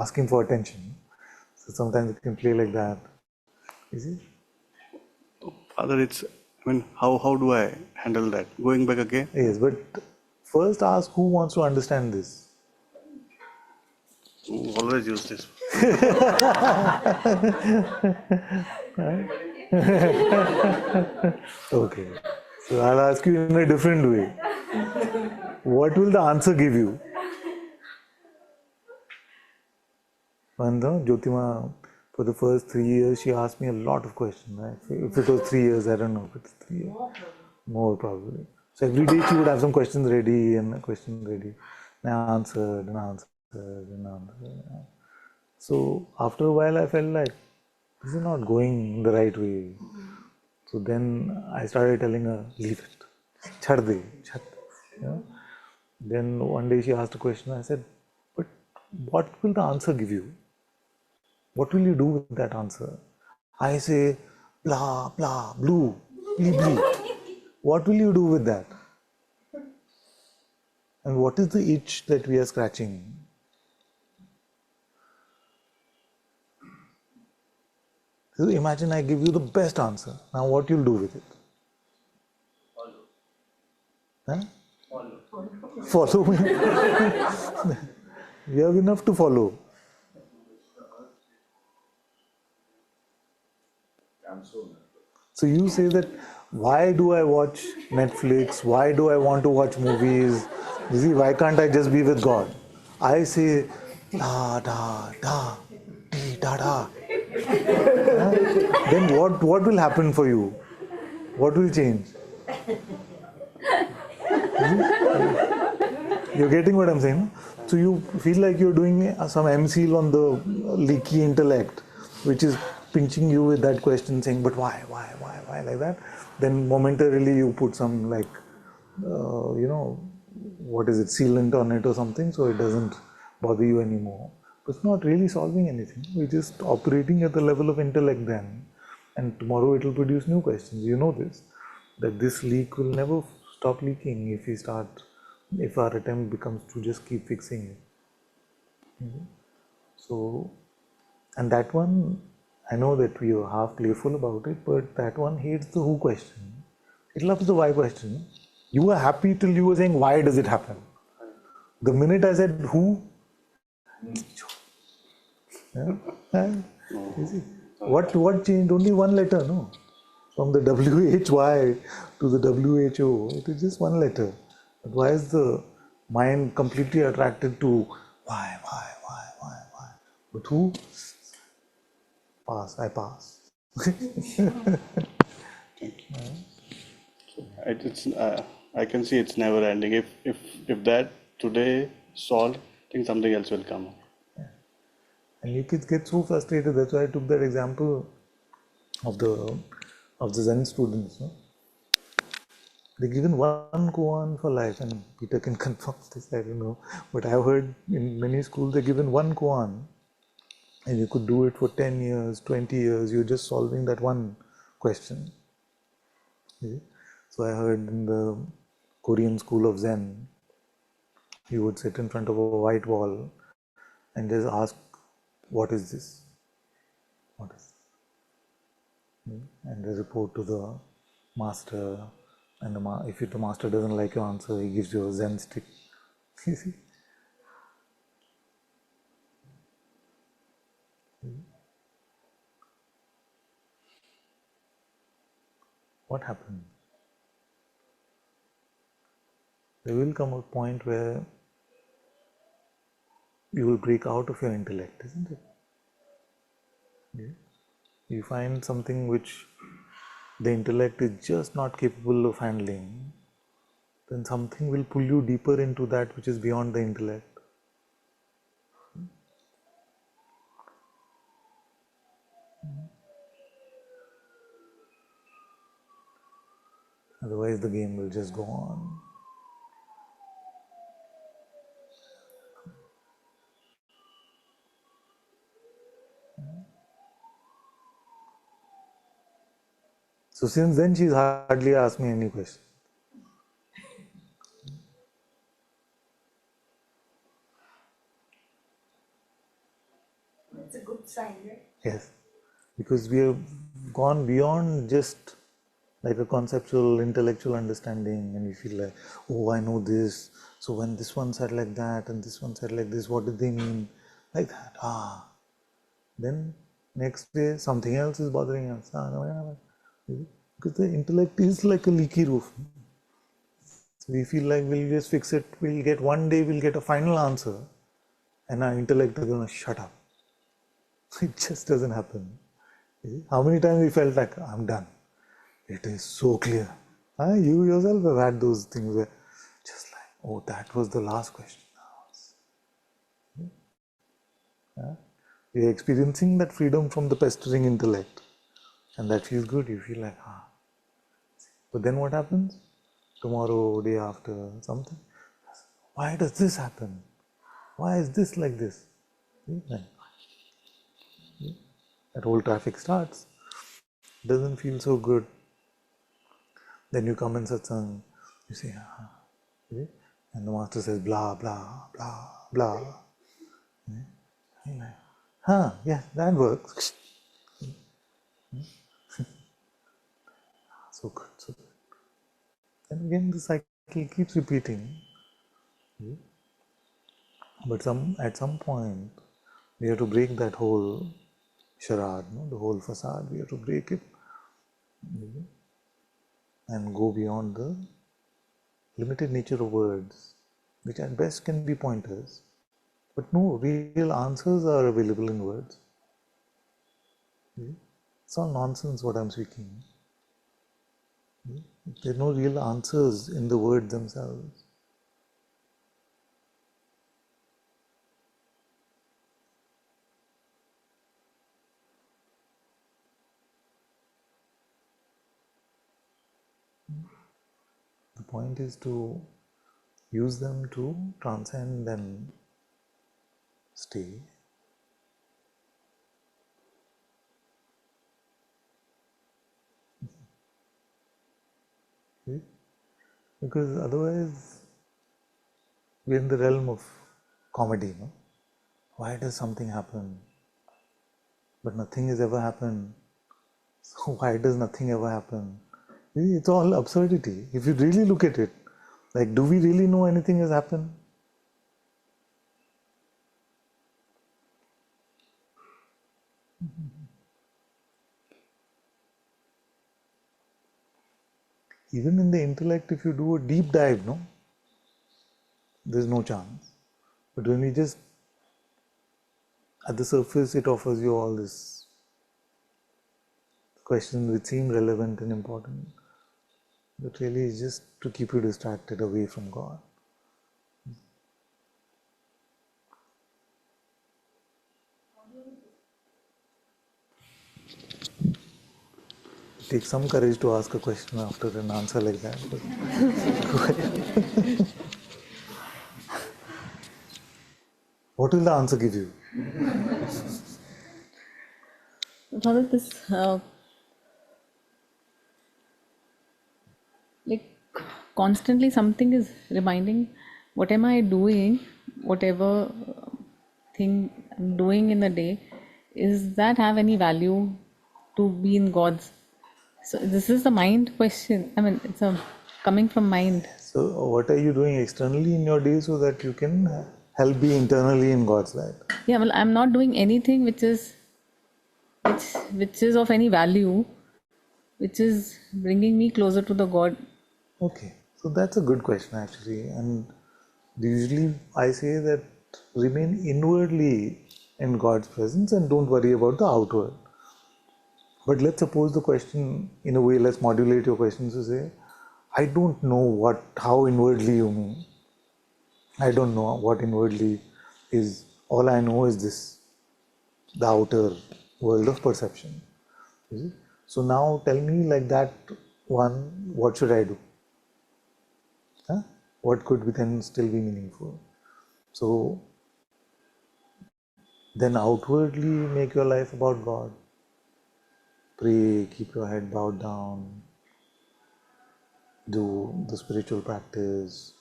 asking for attention. So sometimes it can play like that. You see? Father, I mean, how do I handle that? Going back again? Yes, but first ask who wants to understand this. Always use this. Okay. So I'll ask you in a different way. What will the answer give you? And Jyotima, for the first 3 years, she asked me a lot of questions. Right? If it was 3 years, I don't know if it's 3 years. More probably. So every day she would have some questions ready and a question ready. And I answered. So after a while, I felt like this is not going the right way. So then I started telling her, leave it. Chhad de. You know? Then one day she asked a question. I said, but what will the answer give you? What will you do with that answer? I say, blah, blah, blue, blee, blee. What will you do with that? And what is the itch that we are scratching? So imagine I give you the best answer. Now what you'll do with it? Huh? Follow me. You have enough to follow. So you say that, why do I watch Netflix? Why do I want to watch movies? You see, why can't I just be with God? I say, da da da, dee da da. Huh? Then what will happen for you? What will change? You're getting what I'm saying? So you feel like you're doing some MCL on the leaky intellect, which is pinching you with that question, saying, but why, like that. Then momentarily you put some what is it, sealant on it or something, so it doesn't bother you anymore. But it's not really solving anything. We're just operating at the level of intellect then. And tomorrow it will produce new questions. You know this, that this leak will never stop leaking if our attempt becomes to just keep fixing it. So, and that one, I know that we are half playful about it, but that one hates the who question. It loves the why question. You were happy till you were saying, why does it happen? The minute I said who, you see, what changed? Only one letter, no? From the WHY to the WHO, it is just one letter. But why is the mind completely attracted to why? But who? Pass, I pass. I can see it's never ending. If that today solved, I think something else will come. And you kids get so frustrated. That's why I took that example of the Zen students. No? They're given one koan for life, and Peter can confirm this, I don't know. But I've heard in many schools they're given one koan, and you could do it for 10 years, 20 years. You're just solving that one question. See? So I heard in the Korean school of Zen, you would sit in front of a white wall and just ask, what is this? What is this? And they report to the master, and if the master doesn't like your answer, he gives you a Zen stick. You see? What happened? There will come a point where you will break out of your intellect, isn't it? Yeah. You find something which the intellect is just not capable of handling, then something will pull you deeper into that which is beyond the intellect. Otherwise, the game will just go on. So since then, she's hardly asked me any question. It's a good sign, right? Yes, because we have gone beyond just like a conceptual, intellectual understanding, and we feel like, oh, I know this. So when this one said like that and this one said like this, what did they mean? Like that. Then next day, something else is bothering us. Because the intellect is like a leaky roof. So we feel like we'll just fix it. One day we'll get a final answer, and our intellect is going to shut up. It just doesn't happen. How many times we felt like, I'm done. It is so clear. You yourself have had those things where just like, oh, that was the last question. You're experiencing that freedom from the pestering intellect. And that feels good. You feel like, But then what happens? Tomorrow, day after, something. Why does this happen? Why is this like this? That whole traffic starts. Doesn't feel so good. Then you come in satsang, you say, And the master says blah, blah, blah, blah. Huh, yeah, that works. So good, so good. And again the cycle keeps repeating. But at some point we have to break that whole charade, no? The whole facade. We have to break it and go beyond the limited nature of words, which at best can be pointers. But no, real answers are available in words. It's all nonsense what I'm speaking. There are no real answers in the words themselves. The point is to use them to transcend and stay. Okay? Because otherwise we're in the realm of comedy, no? Why does something happen? But nothing has ever happened. So why does nothing ever happen? It's all absurdity. If you really look at it, like, do we really know anything has happened? Even in the intellect, if you do a deep dive, no, there's no chance. But when we just, at the surface, it offers you all these questions which seem relevant and important, but really it's just to keep you distracted away from God. It takes some courage to ask a question after an answer like that. But go ahead. What will the answer give you? Father, this like constantly something is reminding, what am I doing, whatever thing I'm doing in the day, is that have any value to be in God's? So this is the mind question. I mean, it's a coming from mind. So, what are you doing externally in your day so that you can help be internally in God's light? Yeah, well, I'm not doing anything which is of any value, which is bringing me closer to the God. Okay, so that's a good question actually, and usually I say that remain inwardly in God's presence and don't worry about the outward. But let's suppose the question, in a way, let's modulate your question to say, I don't know how inwardly you mean. I don't know what inwardly is. All I know is this, the outer world of perception. You see? So now tell me, like that one, what should I do? Huh? What could be then still be meaningful? So then outwardly make your life about God. Pray, keep your head bowed down, do the spiritual practice,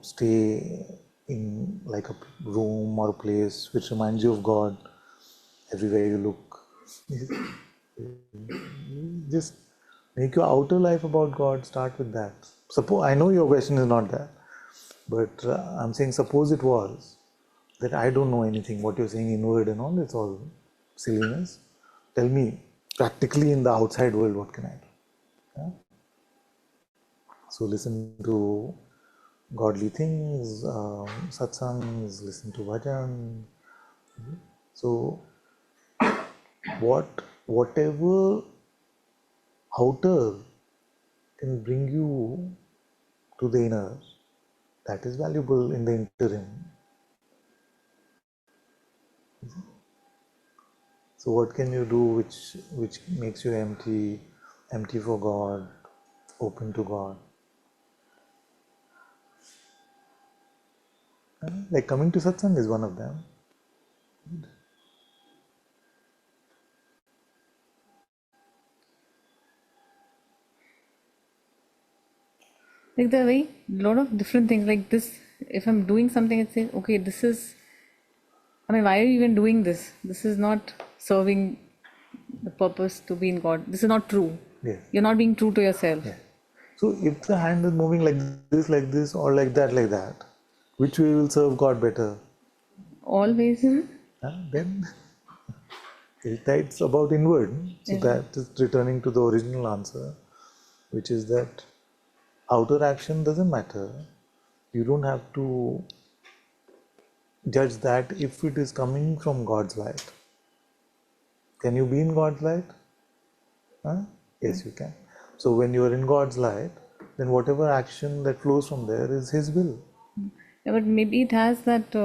stay in like a room or a place which reminds you of God everywhere you look. Just make your outer life about God. Start with that. Suppose, I know your question is not that, but I'm saying suppose it was that I don't know anything. What you're saying inward and all, it's all silliness. Tell me practically in the outside world, what can I do? Yeah? So listen to godly things, satsangs, listen to bhajan. So whatever outer can bring you to the inner, that is valuable in the interim. So what can you do which makes you empty for God, open to God? Like coming to satsang is one of them. Like there are very lot of different things like this. If I'm doing something, it says, okay, this is, I mean, why are you even doing this? This is not serving the purpose to be in God. This is not true. Yes. You're not being true to yourself. Yeah. So if the hand is moving like this, or like that, which way will serve God better? Always. Then it's about inward. So Yeah. that is returning to the original answer, which is that outer action doesn't matter. You don't have to judge that if it is coming from God's light. Can you be in God's light? Yes, you can. So when you are in God's light, then whatever action that flows from there is His will. Yeah, but maybe it has that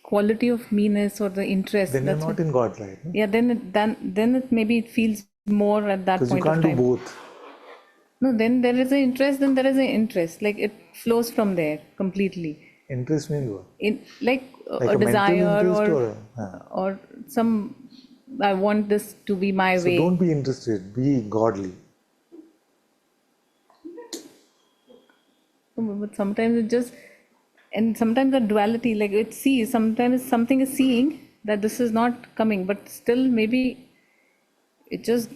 quality of meanness or the interest. Then you're That's not what, in God's light. No? yeah, then it maybe it feels more at that Because you point of can't do time. both. No, then there is an interest, then there is an interest. Like it flows from there completely. Interest means what? In like Like a a mental desire interest or some, I want this to be my So way. don't be interested, be godly. But sometimes it just, and sometimes the duality, like it sees, sometimes something is seeing that this is not coming, but still maybe it just,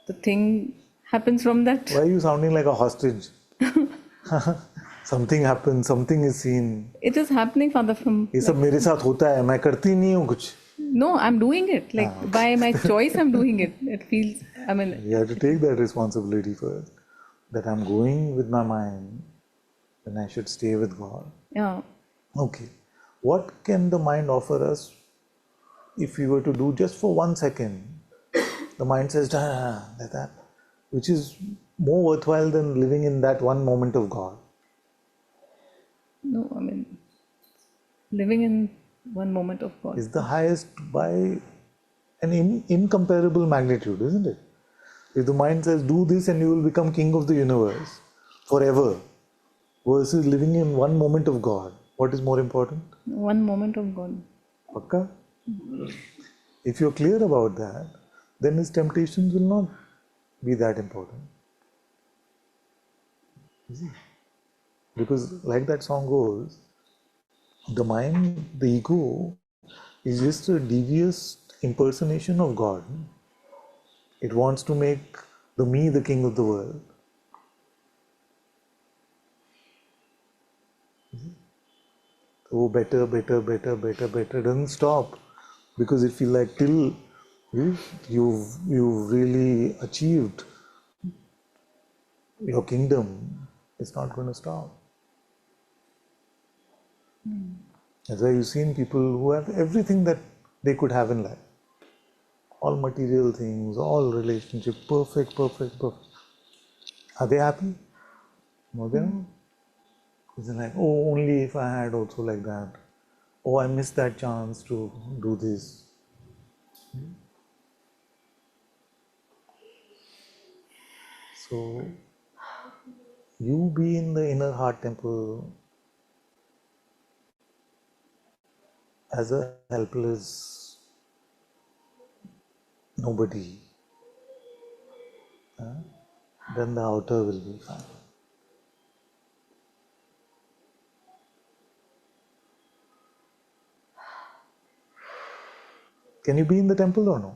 the thing happens from that. Why are you sounding like a hostage? Something happens, something is seen. It is happening, Father, from, ये सब मेरे साथ होता है, मैं करती नहीं हूँ कुछ. no, I'm doing it. Like by my choice, I'm doing it. It feels, I mean, You have to take that responsibility first. That I'm going with my mind, then I should stay with God. yeah. Okay. What can the mind offer us if we were to do just for 1 second? The mind says, like that, which is more worthwhile than living in that one moment of God. No, I mean, living in one moment of God. Is the highest by an incomparable magnitude, isn't it? If the mind says, do this and you will become king of the universe forever, versus living in one moment of God, what is more important? One moment of God. Pakka? If you're clear about that, then his temptations will not be that important. You see? Because like that song goes, the mind, the ego, is just a devious impersonation of God. It wants to make the me the king of the world. Oh, better, doesn't stop, because it feels like till you've really achieved your kingdom, it's not going to stop. That's why you've seen people who have everything that they could have in life. All material things, all relationship, perfect. Are they happy? No, they're not. Because they're like, oh, only if I had also like that. Oh, I missed that chance to do this. So, you be in the inner heart temple as a helpless nobody, then the outer will be fine. Can you be in the temple or no?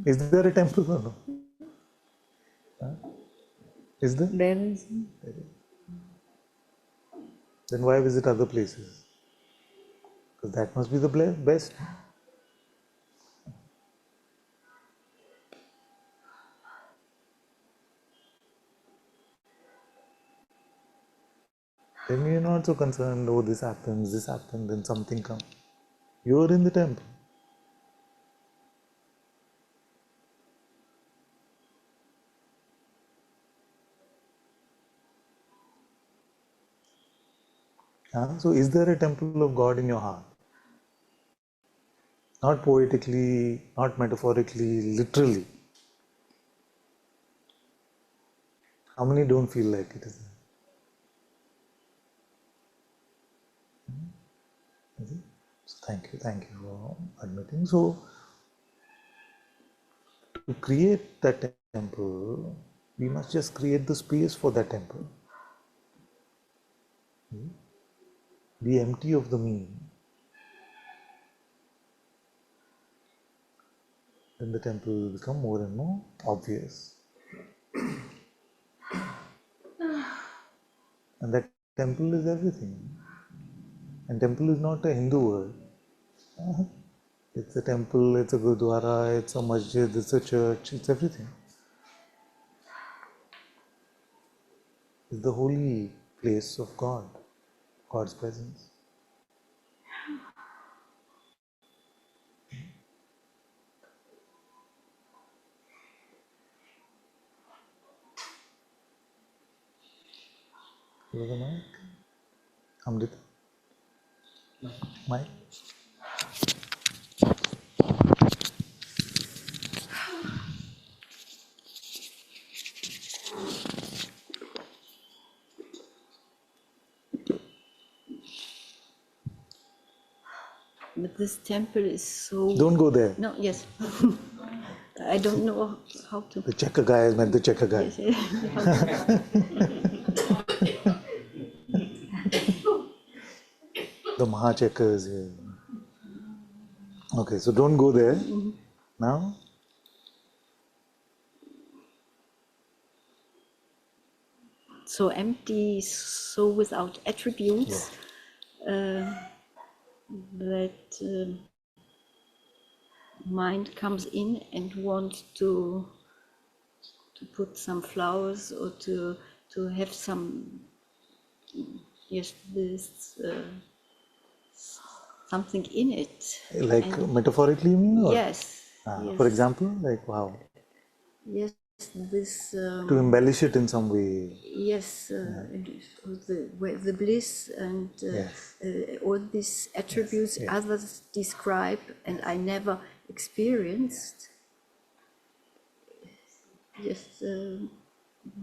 Is there a temple or no? Is there? There is. Then why visit other places? Because that must be the best. Then you're not so concerned, oh, this happened, then something comes. You're in the temple. So is there a temple of God in your heart? Not poetically, not metaphorically, literally. How many don't feel like it is there? So thank you for admitting. So to create that temple, we must just create the space for that temple. Be empty of the me. Then the temple will become more and more obvious. And that temple is everything. And temple is not a Hindu word. It's a temple, it's a gurdwara, it's a masjid, it's a church, it's everything. It's the holy place of God, God's presence. Close the mic. Amrita. Mic. But this temple is so... Don't go there. No, yes. I don't know how to... The checker guy has met the checker guy. Yes, The Maha checker is here. Okay, so don't go there. Now, so empty, so without attributes, that mind comes in and wants to put some flowers or to have some, yes, this something in it. like And metaphorically, you mean? Or? yes, yes, For example, like wow. yes, this To embellish it in some way. yes, the bliss and Yes. all these attributes Yes. others describe and I never experienced. Yes,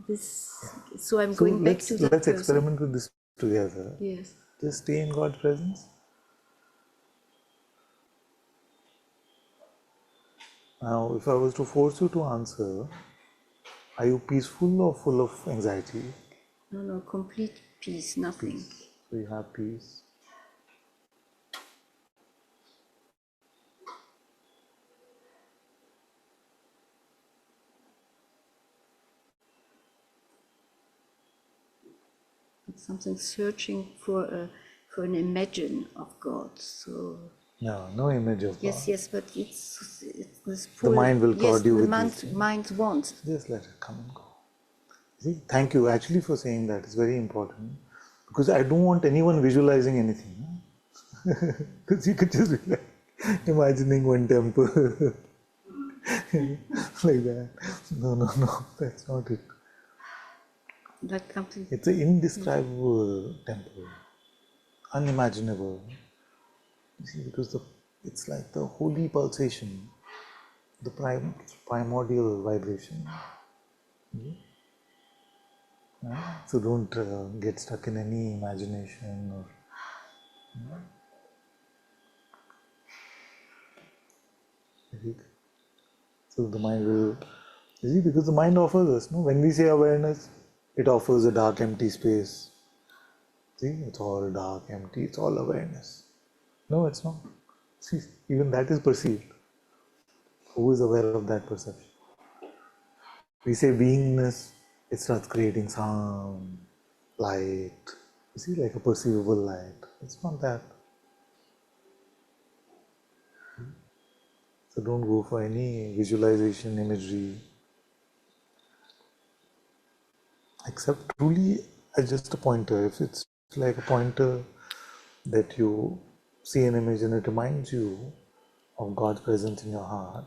this. So I'm So going back to that let's person. experiment with this together. Yes. Just stay in God's presence. Now, if I was to force you to answer, are you peaceful or full of anxiety? No, complete peace, nothing. So you have peace. It's something searching for an imagine of God. So No image of yes, God. yes, but it's this The mind will yes, cause you the with mind, these things. mind wants. Just let it come and go. See, thank you actually for saying that. It's very important because I don't want anyone visualizing anything. Because you could just be like imagining one temple like that. No, that's not it. Like something. It's an indescribable temple, unimaginable. You see, because it's like the holy pulsation, the primordial vibration. So don't get stuck in any imagination or. So the mind will, you see, because the mind offers us, no? When we say awareness, it offers a dark, empty space. See, it's all dark, empty, it's all awareness. No, it's not. See, even that is perceived. Who is aware of that perception? We say beingness, it starts creating sound, light. You see, like a perceivable light. It's not that. So don't go for any visualization, imagery. Except truly as just a pointer. If it's like a pointer that you see an image and it reminds you of God's presence in your heart,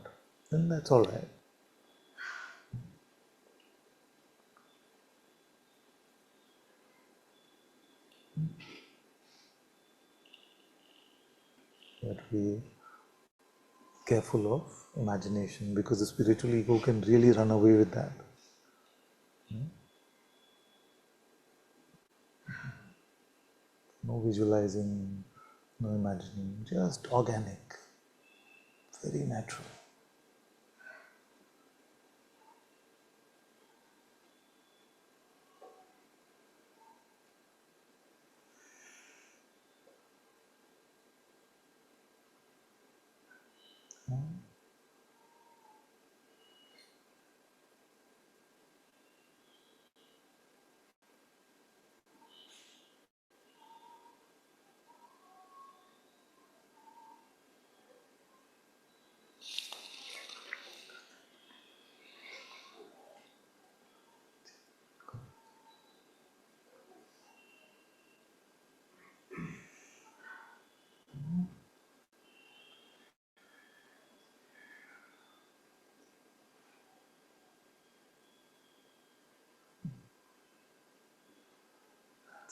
then that's all right. You have to be careful of imagination because the spiritual ego can really run away with that. No visualizing, no imagining, just organic, very natural.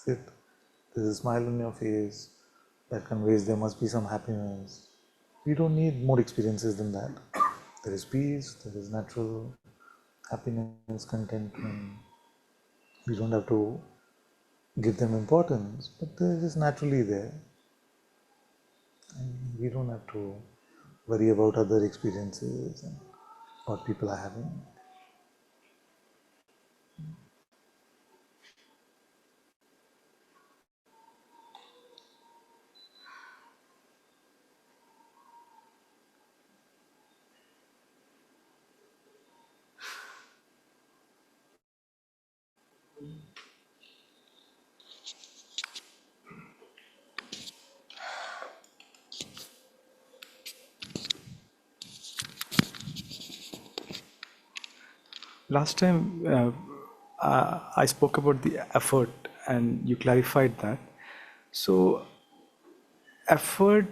That's it. There's a smile on your face that conveys there must be some happiness. We don't need more experiences than that. There is peace, there is natural happiness, contentment. We don't have to give them importance, but they're just naturally there. And we don't have to worry about other experiences and what people are having. Last time I spoke about the effort and you clarified that. So, effort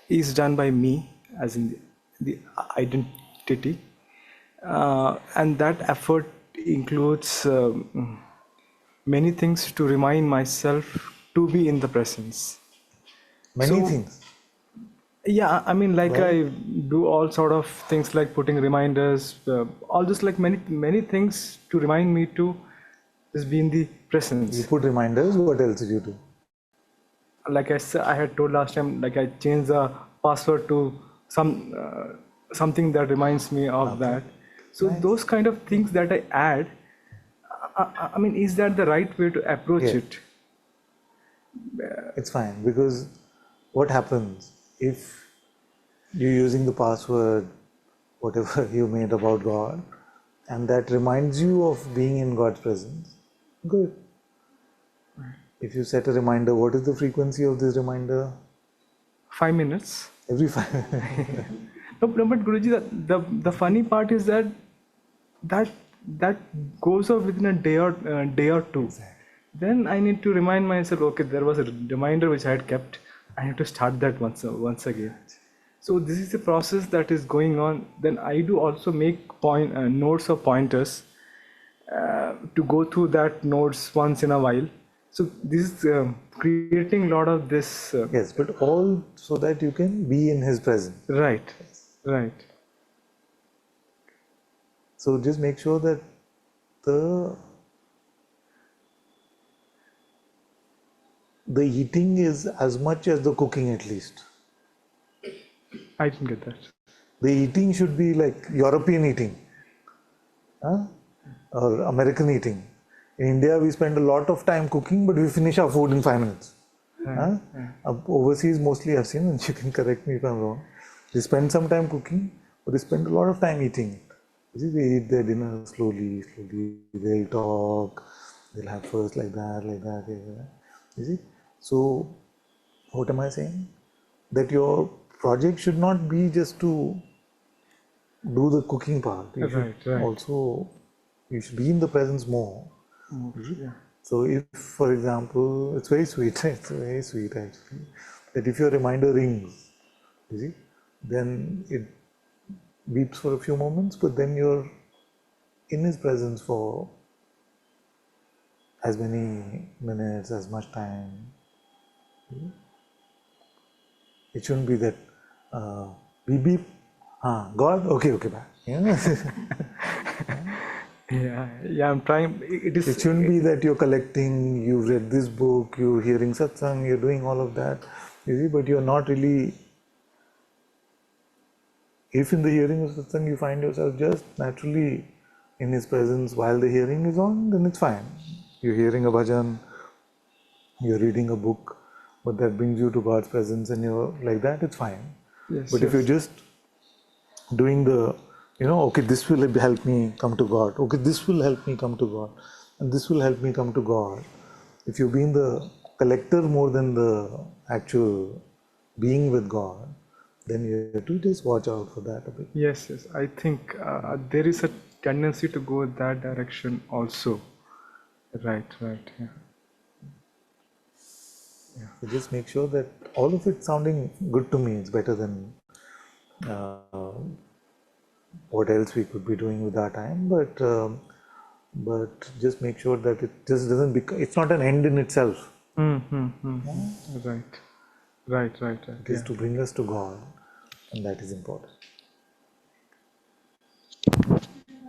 is done by me, as in the identity, and that effort includes many things to remind myself to be in the presence. Many So- things. Yeah, I mean, like Right. I do all sort of things like putting reminders, all just like many things to remind me to just be in the presence. You put reminders, what else did you do? Like I said, I had told last time, like I changed the password to something that reminds me of that. So those kind of things that I add, I mean, is that the right way to approach Yeah. it? It's fine, because what happens if you're using the password, whatever you made about God, and that reminds you of being in God's presence? Good. If you set a reminder, what is the frequency of this reminder? 5 minutes. Every 5. No, but Guruji, the funny part is that that goes off within a day or two. Then I need to remind myself, okay, there was a reminder which I had kept. I have to start that once again. So this is the process that is going on. Then I do also make notes or pointers to go through that notes once in a while. So this is creating a lot of this. Yes, but all so that you can be in His presence. Right. So just make sure that the eating is as much as the cooking, at least. I didn't get that. The eating should be like European eating, huh? Or American eating. In India, we spend a lot of time cooking, but we finish our food in 5 minutes. Huh? Overseas, mostly I've seen, and you can correct me if I'm wrong, they spend some time cooking, but they spend a lot of time eating. You see, they eat their dinner slowly, they'll talk, they'll have first like that, like that. You see? So, what am I saying? That your project should not be just to do the cooking part. You should also, you should be in the presence more. So if, for example, it's very sweet, it's very sweet actually, that if your reminder rings, you see, then it beeps for a few moments, but then you're in His presence for as many minutes, as much time. It shouldn't be that beep beep, God, okay, bye. Yeah, I'm trying. It shouldn't be that you're collecting, you've read this book, you're hearing Satsang, you're doing all of that, you see, but you're not really. If in the hearing of Satsang you find yourself just naturally in His presence while the hearing is on, then it's fine. You're hearing a bhajan, you're reading a book, but that brings you to God's presence and you're like that, it's fine. But if you're just doing the, okay, this will help me come to God, okay, this will help me come to God, and this will help me come to God. If you're being the collector more than the actual being with God, then you have to just watch out for that a bit. Yes. I think there is a tendency to go that direction also. Right. Yeah. So just make sure that all of it sounding good to me. It's better than what else we could be doing with our time. But just make sure that it just doesn't become. It's not an end in itself. Right. Right. It is to bring us to God, and that is important.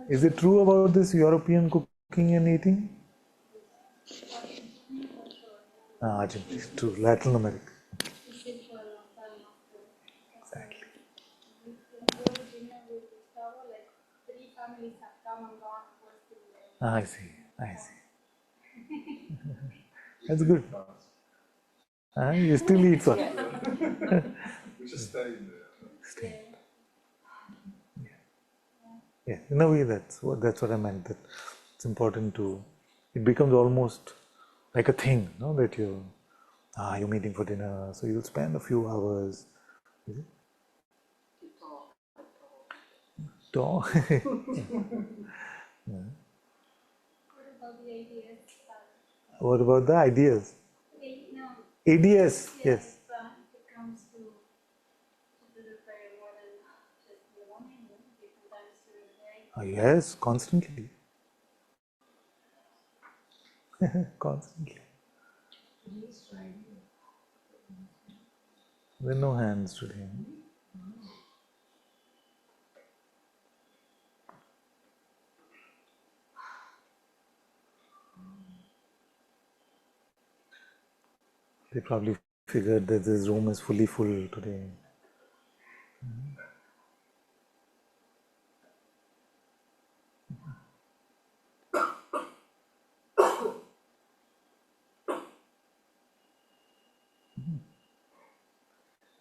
Is it true about this European cooking and eating? Argentina, it's true. Latin America. Exactly. I see. That's good. You still eat for. We just stay in there. Stay. Yeah, in a way that's what I meant. That it's important to. It becomes almost like a thing, no? That you're meeting for dinner, so you'll spend a few hours. Is it? Talk. Yeah. What about the ideas? ADS, yes. Yes, constantly. Constantly. There are no hands today. They probably figured that this room is fully full today.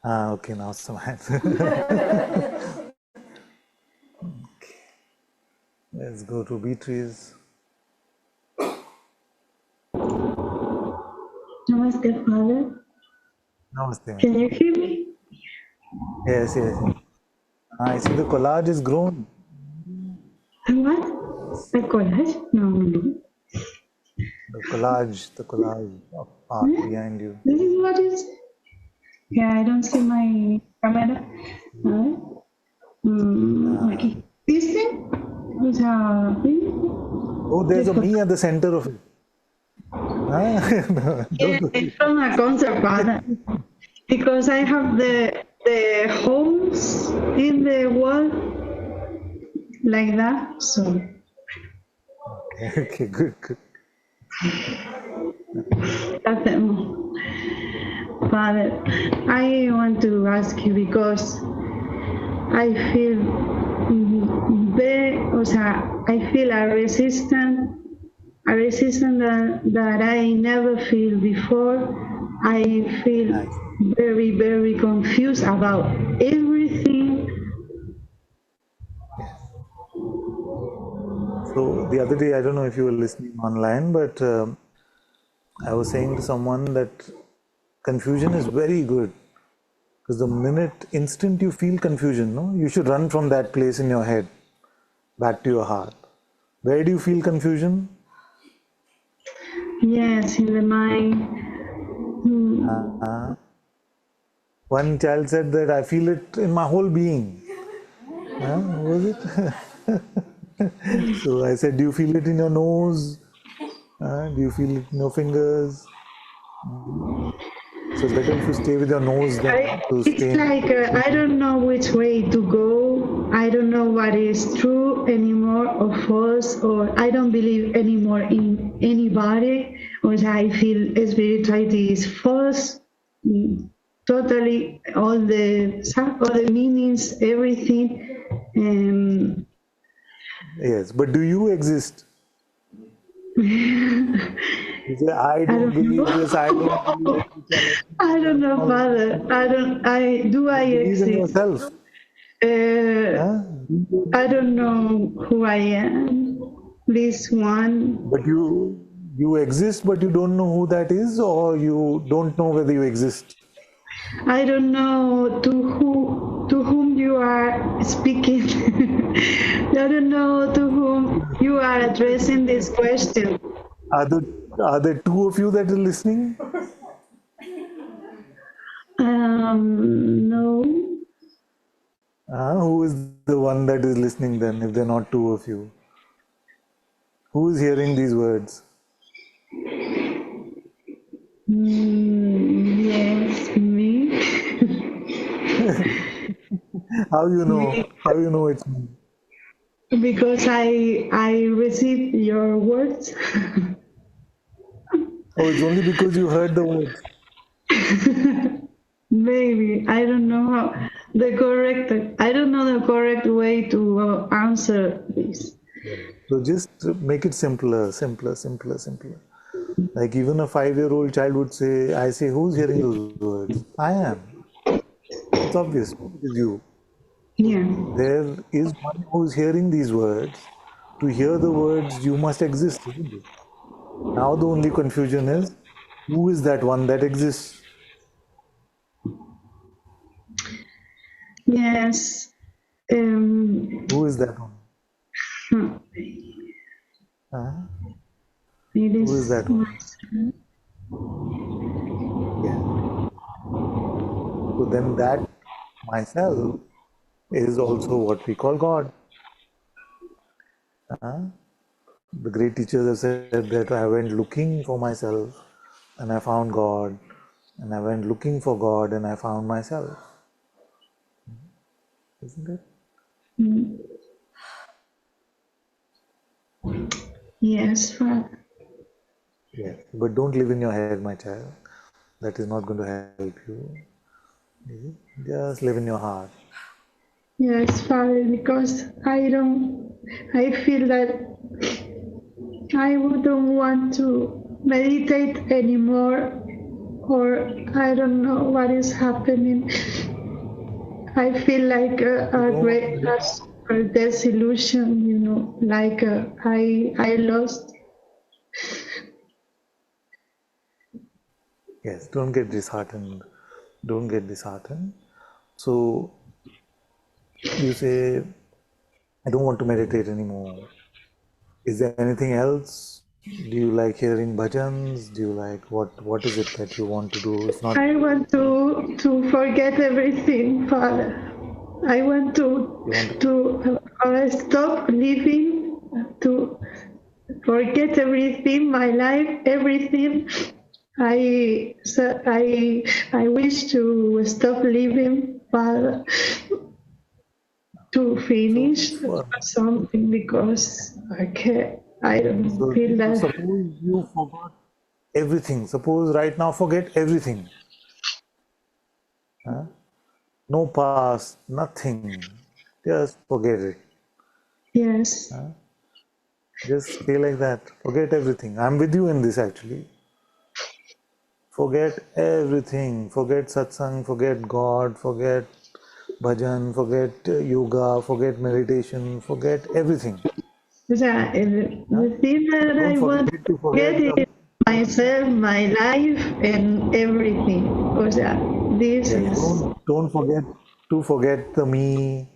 Okay, now some hands. Okay. Let's go to Beatrice. Namaste, Father. Namaste. Can you hear me? Yes. I see the collage is grown. What? A collage? No. The collage of art behind you. This is what is. Yeah, I don't see my camera. Okay. This thing is a thing. Oh, there's a me at the center of it. No, Yeah, don't worry. it's from a concert, Father. Because I have the holes in the wall like that. So Okay, good. that's it. Father, I want to ask you because I feel I feel a resistance that I never feel before. I feel Nice. very, very confused about everything. Yes. So the other day, I don't know if you were listening online, but I was saying to someone that confusion is very good. Because the instant you feel confusion, no, you should run from that place in your head back to your heart. Where do you feel confusion? Yes, in the mind. One child said that I feel it in my whole being. Was it? So I said, do you feel it in your nose? Do you feel it in your fingers? So it's better if you stay with your nose than to It's stay. like I don't know which way to go. I don't know what is true anymore or false, or I don't believe anymore in anybody. Or I feel spirituality is false. Totally, all the meanings, everything. Yes, but do you exist? You say, I don't believe this, I don't believe spirituality. I don't know, Father. Do I Believe in exist? yourself. I don't know who I am. This one. But you exist, but you don't know who that is, or you don't know whether you exist. I don't know to whom you are speaking. I don't know to whom you are addressing this question. Are there two of you that are listening? No. Who is the one that is listening then, if there are not two of you? Who is hearing these words? Yes, me. How you know? How you know it's me? Because I received your words. Oh, it's only because you heard the words. Maybe I don't know how the correct. I don't know the correct way to answer this. So just make it simpler, simpler, simpler, simpler. Like even a 5-year-old child would say, I say, who's hearing those words? I am. It's obvious. It is you. Yeah. There is one who's hearing these words. To hear the words, you must exist, isn't it? Now the only confusion is, who is that one that exists? Yes. Who is that one? Huh? It Who is is that one? myself. Yeah. So then that myself is also what we call God. The great teachers have said that I went looking for myself and I found God, and I went looking for God and I found myself. Isn't it? Yes, Father. Yes. But don't live in your head, my child. That is not going to help you. Just live in your heart. Yes, Father, because I feel that I wouldn't want to meditate anymore, or I don't know what is happening. I feel like a great a disillusion, like I lost. Yes, don't get disheartened. Don't get disheartened. So you say, I don't want to meditate anymore. Is there anything else? Do you like hearing bhajans? Do you like what is it that you want to do? If not, I want to forget everything, Father. I want you want to stop living, to forget everything, my life, everything. I wish to stop living, Father, to so, finish something because I can't. I don't feel so that. suppose you forgot everything. Suppose right now forget everything. Huh? No past, nothing. Just forget it. Yes. Just stay like that. Forget everything. I'm with you in this actually. Forget everything. Forget satsang, forget God, forget bhajan, forget yoga, forget meditation, forget everything. The thing that Don't I forget want it to to forget get is myself, my life, and everything. Because this yes, is. don't forget to forget the me,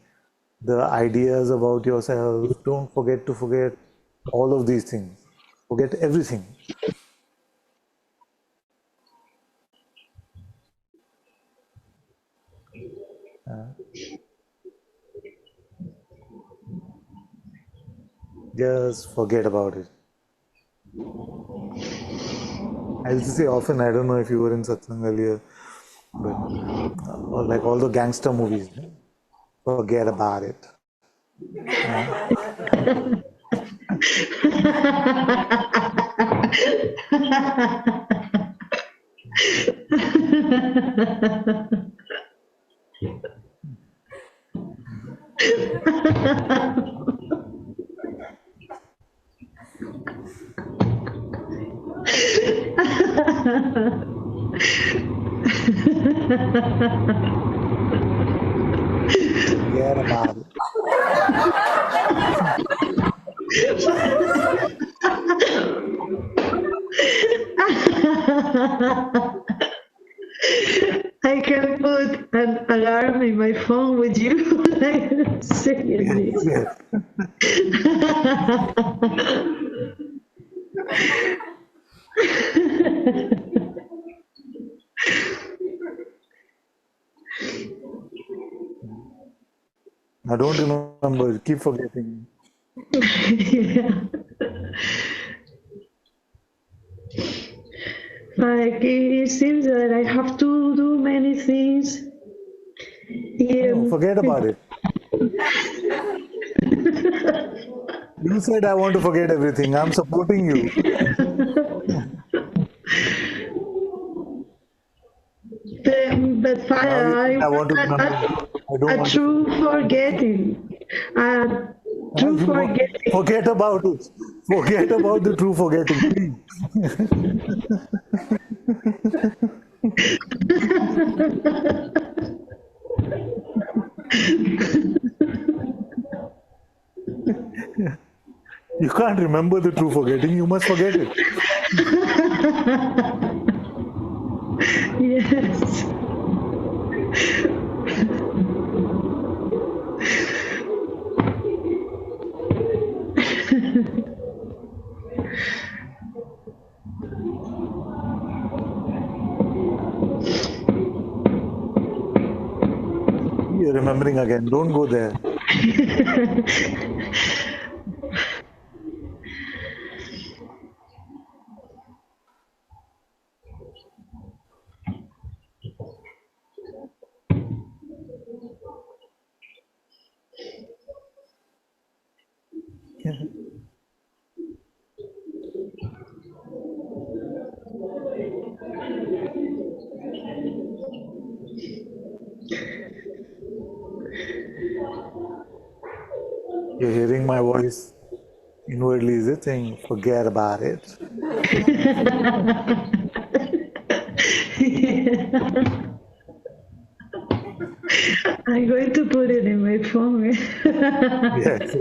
the ideas about yourself. Don't forget to forget all of these things. Forget everything. Just forget about it. I used to say often, I don't know if you were in satsang earlier, but like all the gangster movies, forget about it. Forget about it. I can put an alarm in my phone with you like saying Yes, this. yes. Now don't remember, keep forgetting. Yeah. Like it seems that I have to do many things. No, forget about it. You said I want to forget everything. I'm supporting you. But Now you Father, I think I want to want remember. I don't a want to true forget. forgetting. A true forgetting. Forget about it. Forget about the true forgetting, please. You can't remember the true forgetting. You must forget it. Yes. You're remembering again. Don't go there. You're hearing my voice inwardly, is it saying, forget about it? I'm going to put it in my phone. Yes.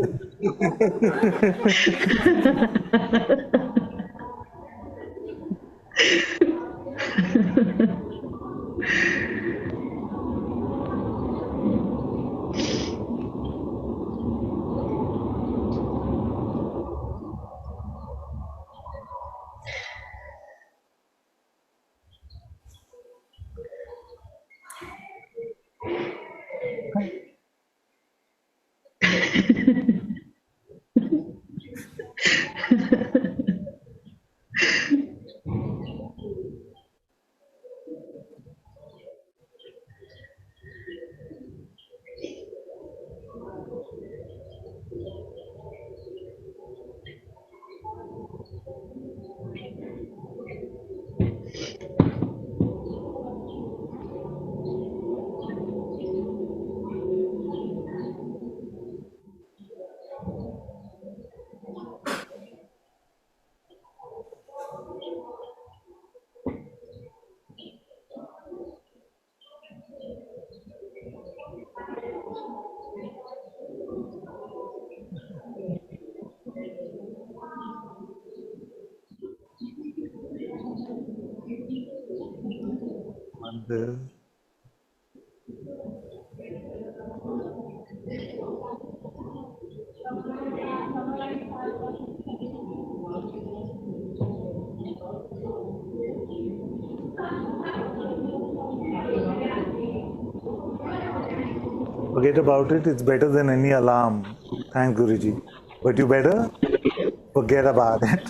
And, forget about it. It's better than any alarm. Thanks, Guruji. But you better forget about it.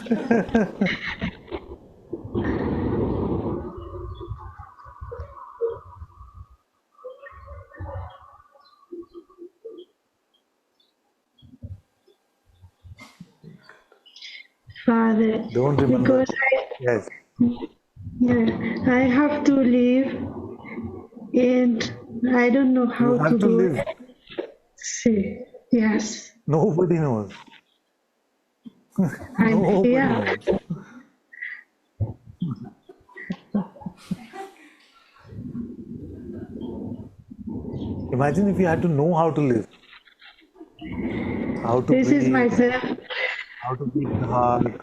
Father, Don't remember. because Yes. I have to leave and I don't know You how to have to do live. it. See, yes, Nobody knows. I'm Nobody here. knows. Imagine if you had to know how to live, how to This is breathe, myself. how to beat the heart.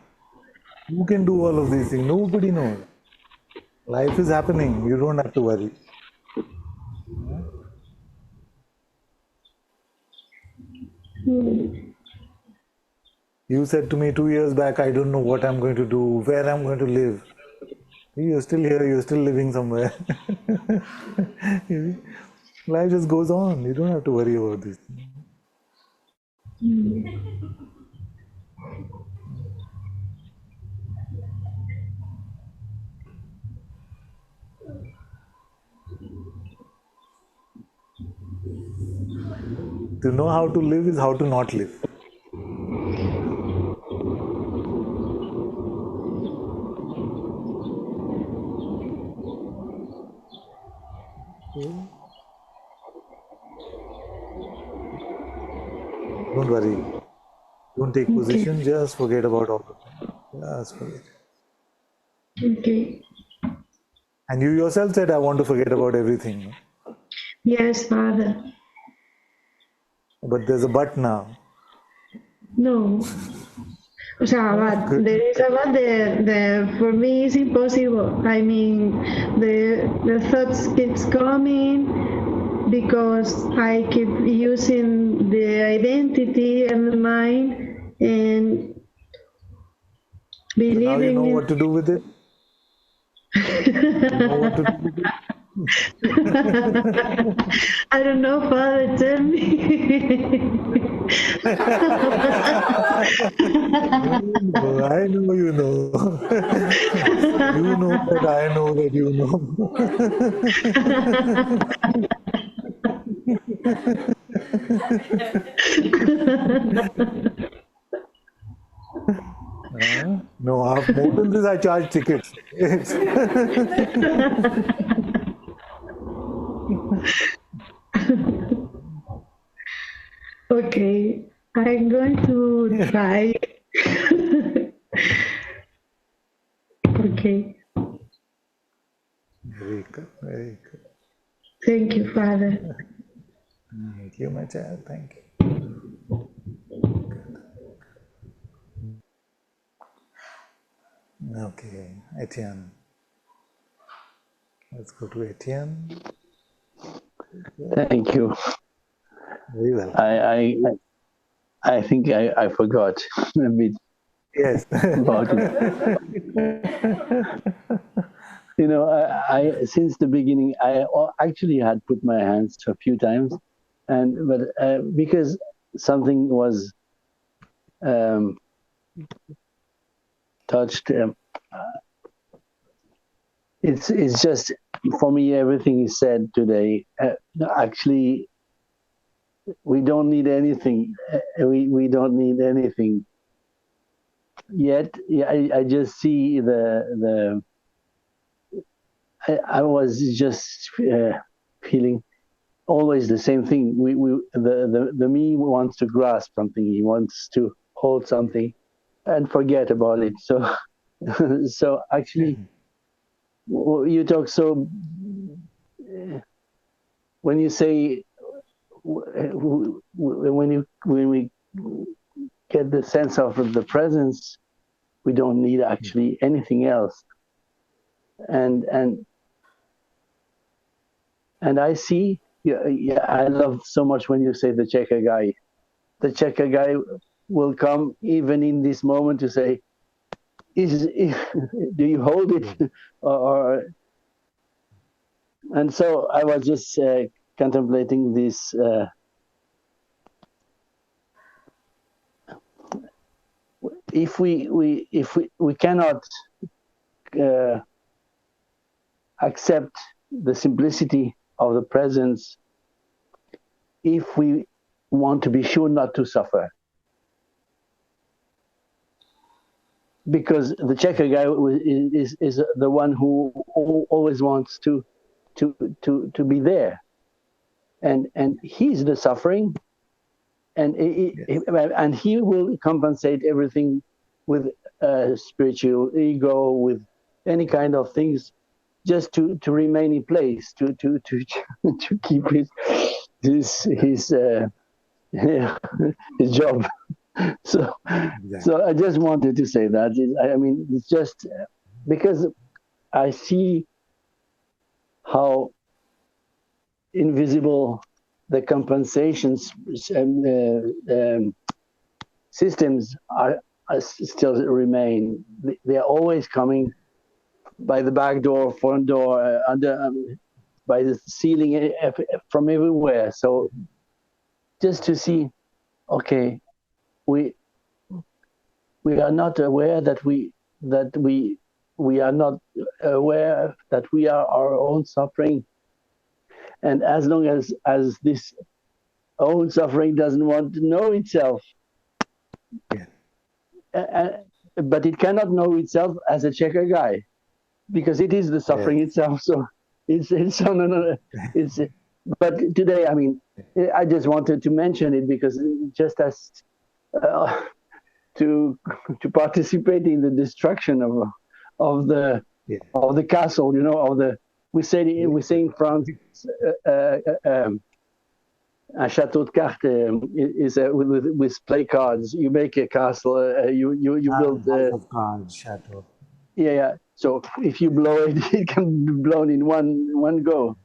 Who can do all of these things? Nobody knows. Life is happening. You don't have to worry. You said to me 2 years back, I don't know what I'm going to do, where I'm going to live. You're still here, you're still living somewhere. Life just goes on. You don't have to worry about this. To know how to live is how to not live. Okay. Don't worry. Don't take position. Just forget about all of it. Just forget. Okay. And you yourself said, I want to forget about everything. No? Yes, Father. But there's a but now. No. O sea, but there is a but there. For me, it's impossible. I mean, the thoughts keeps coming because I keep using the identity and the mind and So now you know believing in. what to do with it. You know what to do with it. I don't know, Father. Tell me. No, I know you know. You know that I know that you know. No, more than this, I charge tickets. Okay, I'm going to try. Okay, Very good, very good. thank you, Father. Thank you, my child. Thank you. Okay, Etienne. Let's go to Etienne. Thank you. Very well. I think I forgot a bit Yes. about it. You know, I since the beginning I actually had put my hands a few times, but because something was touched. It's just for me. Everything is said today. Actually, we don't need anything. We don't need anything. Yet, I just see I was just feeling always the same thing. The me wants to grasp something. He wants to hold something and forget about it. So, so actually, you talk so. When you say when we get the sense of the presence, we don't need actually anything else. And I see, yeah, I love so much when you say the checker guy. The checker guy will come even in this moment to say, do you hold it? or and so I was just contemplating this. If we cannot accept the simplicity of the presence, if we want to be sure not to suffer, because the checker guy is the one who always wants to be there, and he's the suffering, and and he will compensate everything with spiritual ego, with any kind of things, just to remain in place, to keep his his job. So so I just wanted to say that. I mean, it's just because I see how invisible the compensations systems are still remain. They are always coming by the back door, front door, under, by the ceiling, from everywhere. So just to see, okay, we are not aware that we are not aware that we are our own suffering, and as long as this own suffering doesn't want to know itself. Yeah. But it cannot know itself as a checker guy, because it is the suffering itself. So it's on another. It's but today, I mean, I just wanted to mention it because just as to participate in the destruction of the of the castle, you know, of the we say in France. A chateau de cartes is with play cards. You make a castle. You build. House of cards, chateau. Yeah. So if you blow it, it can be blown in one go.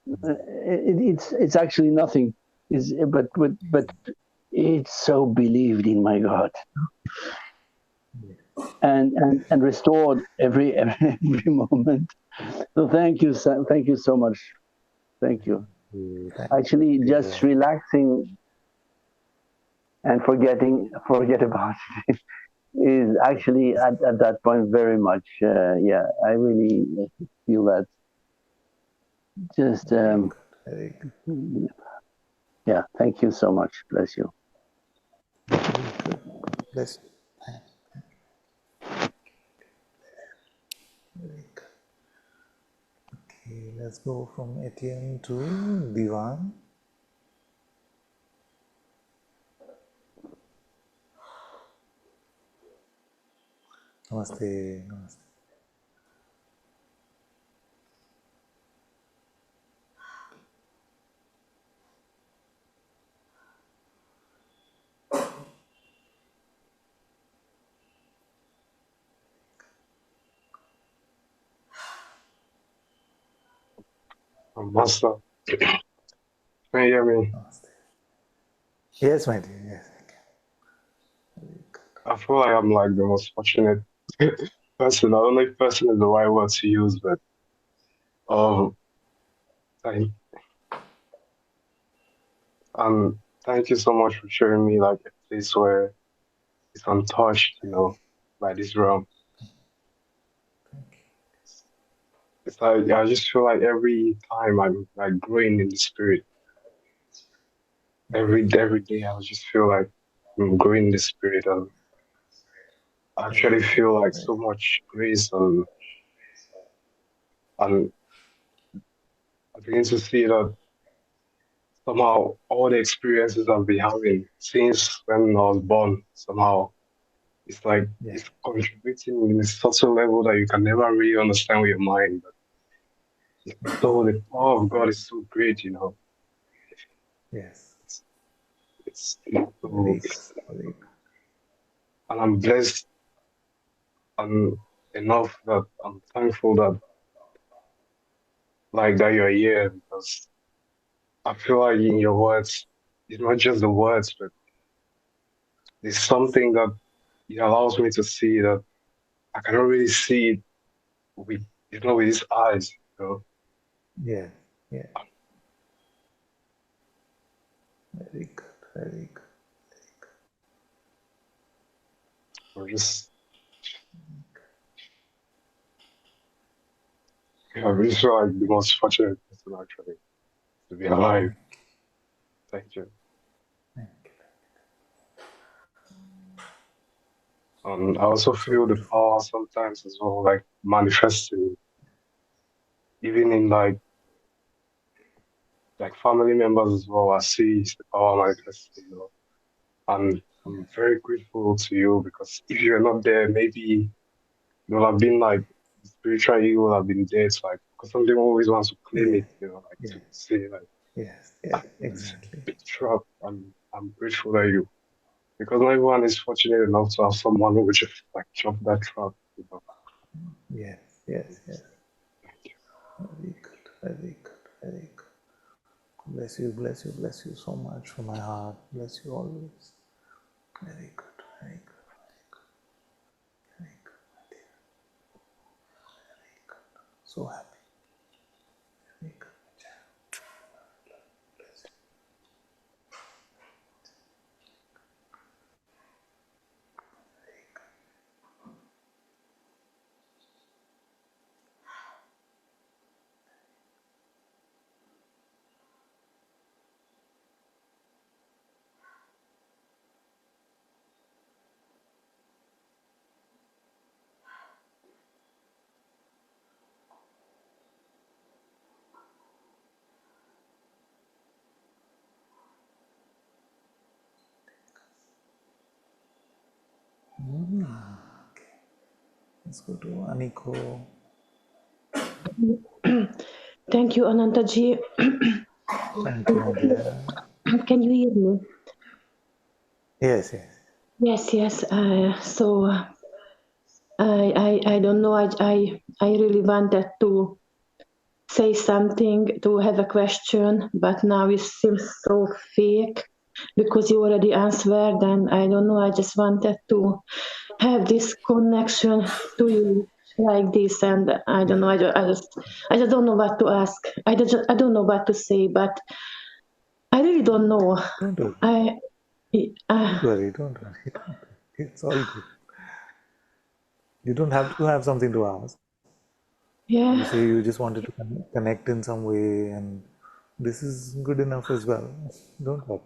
It's actually nothing. But it's so believed in, my God, and restored every moment. So thank you so much. Thank you. Actually, just relaxing and forget about it is actually at that point very much. Yeah, I really feel that. Just yeah. Thank you so much. Bless you. Bless you. Very good. Okay, let's go from Etienne to Divan. Namaste. Namaste. Master, can you hear me? Namaste. Yes, my dear. Yes, I can. I feel like I'm like the most fortunate person. I don't know if person is the right word to use, but um, thank, thank you so much for showing me like a place where it's untouched, you know, by this realm. It's like I just feel like every time I'm like growing in the spirit. Every day I just feel like I'm growing in the spirit, and I actually feel like so much grace, and I begin to see that somehow all the experiences I've been having since when I was born, somehow it's like it's contributing in a subtle level that you can never really understand with your mind. But so the power of God is so great, you know. Yes. It's Very so, good. and I'm blessed and enough that I'm thankful that like that you're here, because I feel like in your words, it's not just the words, but there's something that it allows me to see that I cannot really see it with, it's not with his eyes, you know. Yeah. Very good. Very good. Or just, yeah, I really feel like the most fortunate person actually to be alive. Thank you. And I also feel the power sometimes as well, like manifesting, even in like family members as well. I see the power manifesting, you know. And I'm very grateful to you, because if you're not there, maybe you would have been like the spiritual ego would have been dead. Like, because something always wants to claim it, you know, like to say like, Yes. this Exactly. big trap. I'm grateful that you, because not everyone is fortunate enough to have someone who would just like chop that trap, you know. Yes. Thank you. Very good. Very good. Very good. Bless you. Bless you. Bless you so much from my heart. Bless you always. Very good. Very good. Very good, my dear. Very good. So happy. Very good, my child. Bless you. Let's go to Aniko. Thank you, Anantaji. Thank you, my dear. Can you hear me? Yes, yes. Yes, yes. I don't know. I really wanted to say something, to have a question, but now it seems so fake because you already answered, and I don't know. I just wanted to have this connection to you like this, and I don't know. I just don't know what to ask. I don't know what to say, but I really don't know. Don't worry. I Don't worry. Don't worry. It's all good. You don't have to have something to ask. yeah. You say you just wanted to connect in some way, and this is good enough as well. Don't worry.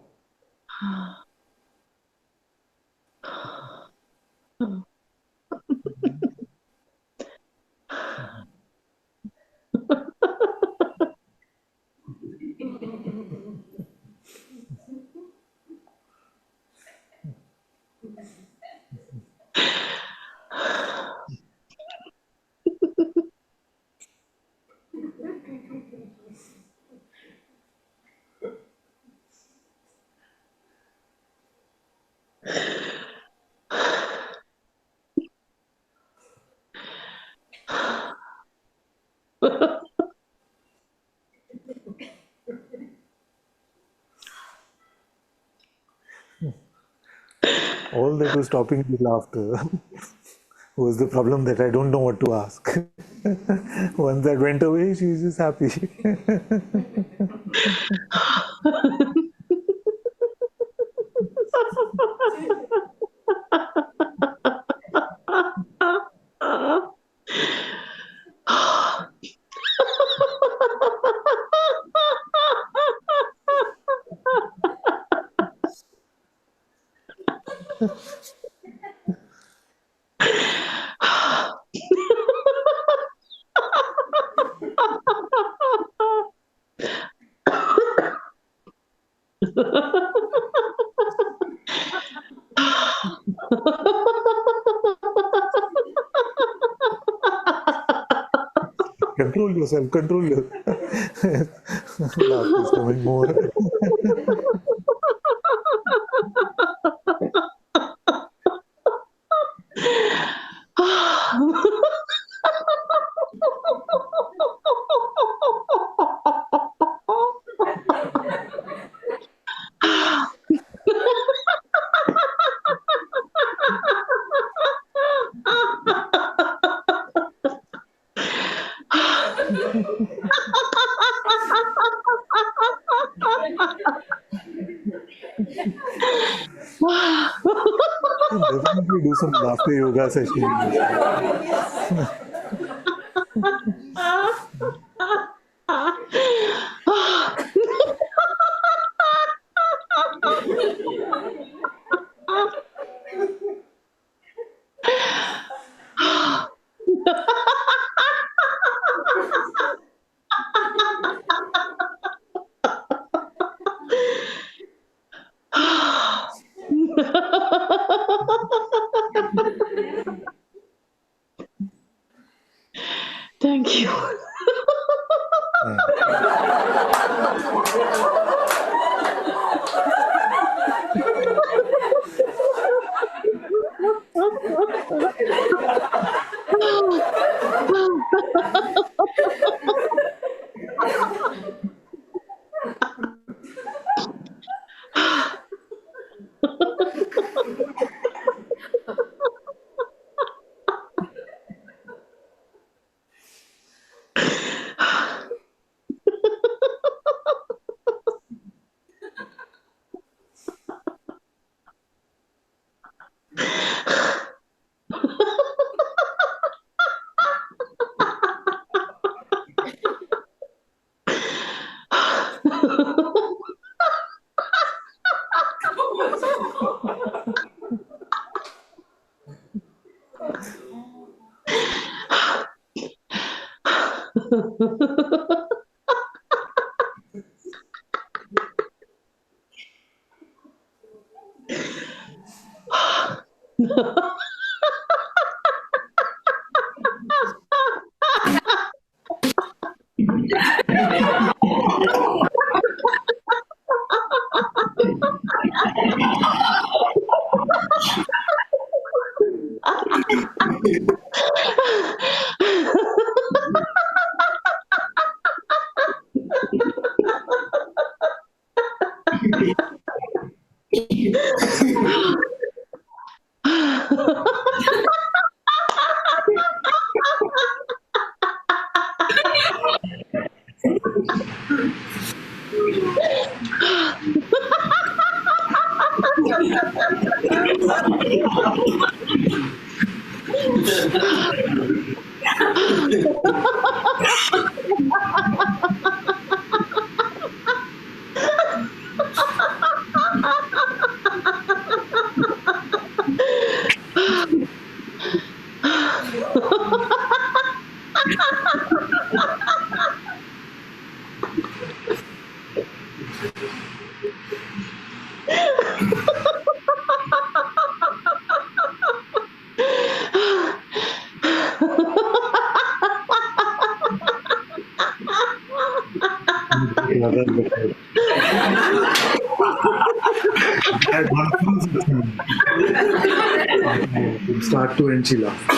All that was stopping the laughter was the problem that I don't know what to ask. Once that went away, she's just happy. Control yourself, control your laughter is coming more. Definitely do some laughter yoga sessions. Thank you. From start to end, she laughed.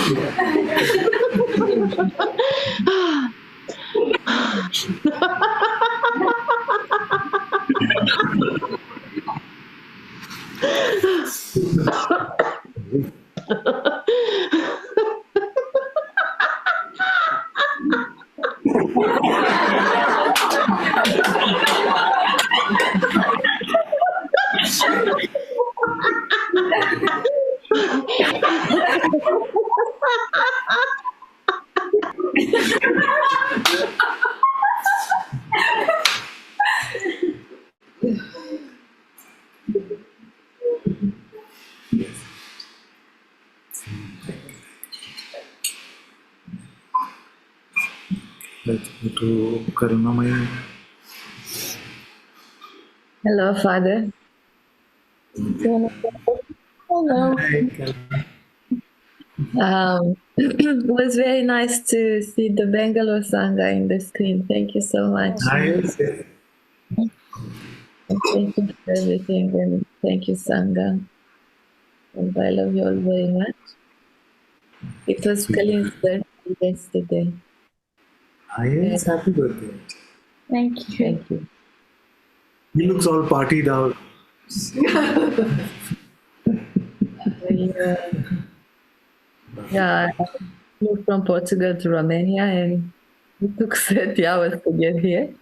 Let's go to Karunamai. Hello, Father. Hello. It was very nice to see the Bangalore Sangha in the screen. Thank you so much. Nice. And thank you for everything, and thank you, Sangha. And I love you all very much. It was Kalin's birthday yesterday. Yes, happy birthday. Thank you. Thank you. He looks all partied out. Yeah, I moved from Portugal to Romania, and it took 30 hours to get here.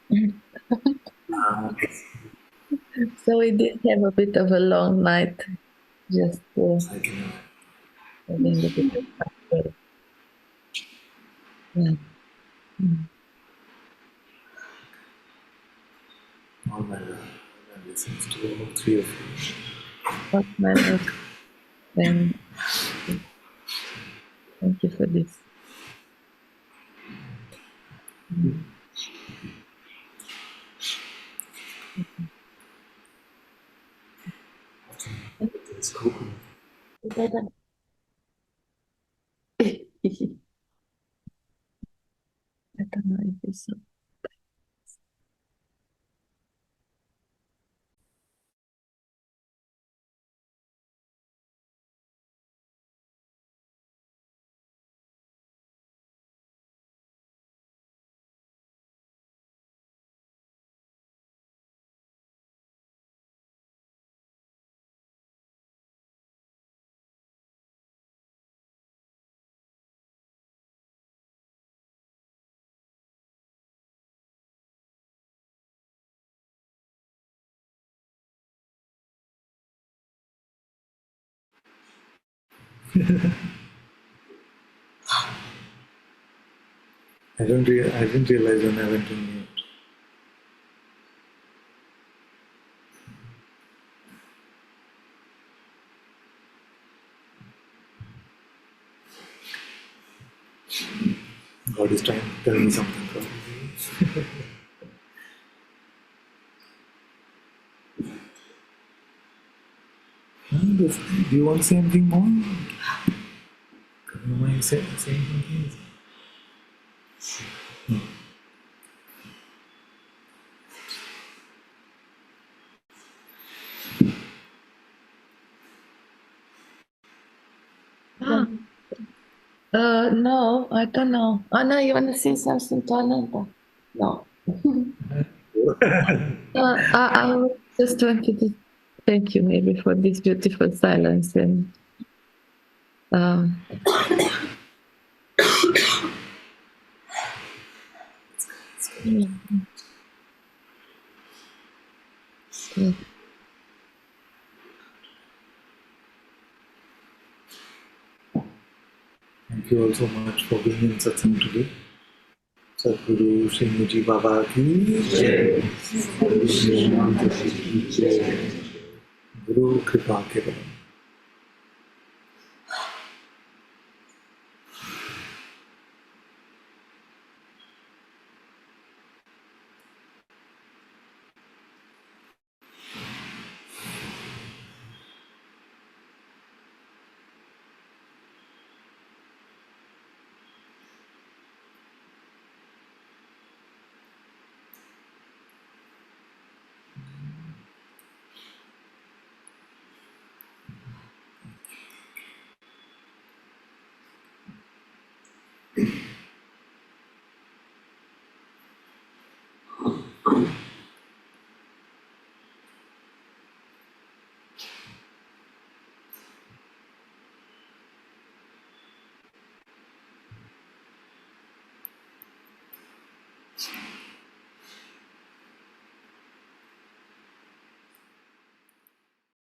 So we did have a bit of a long night, just having a bit of fun. Yeah. All my love. And listens to all three of you. What's my love? And thank you for this. It's cool. I don't know if it's so. I didn't realize when I went on mute. God is trying to tell me something probably. Do you want to say anything more? Am I saying something? No, I don't know. Anna, you want to say something to Ananta? No. I Just wanted to thank you maybe for this beautiful silence and um, so Thank you all so much for being in Satsang today. Sadhguru Srinivji Baba ki jai. Sadhguru Shri Ananta-Part ki jai. Guru Kripa Kevalam.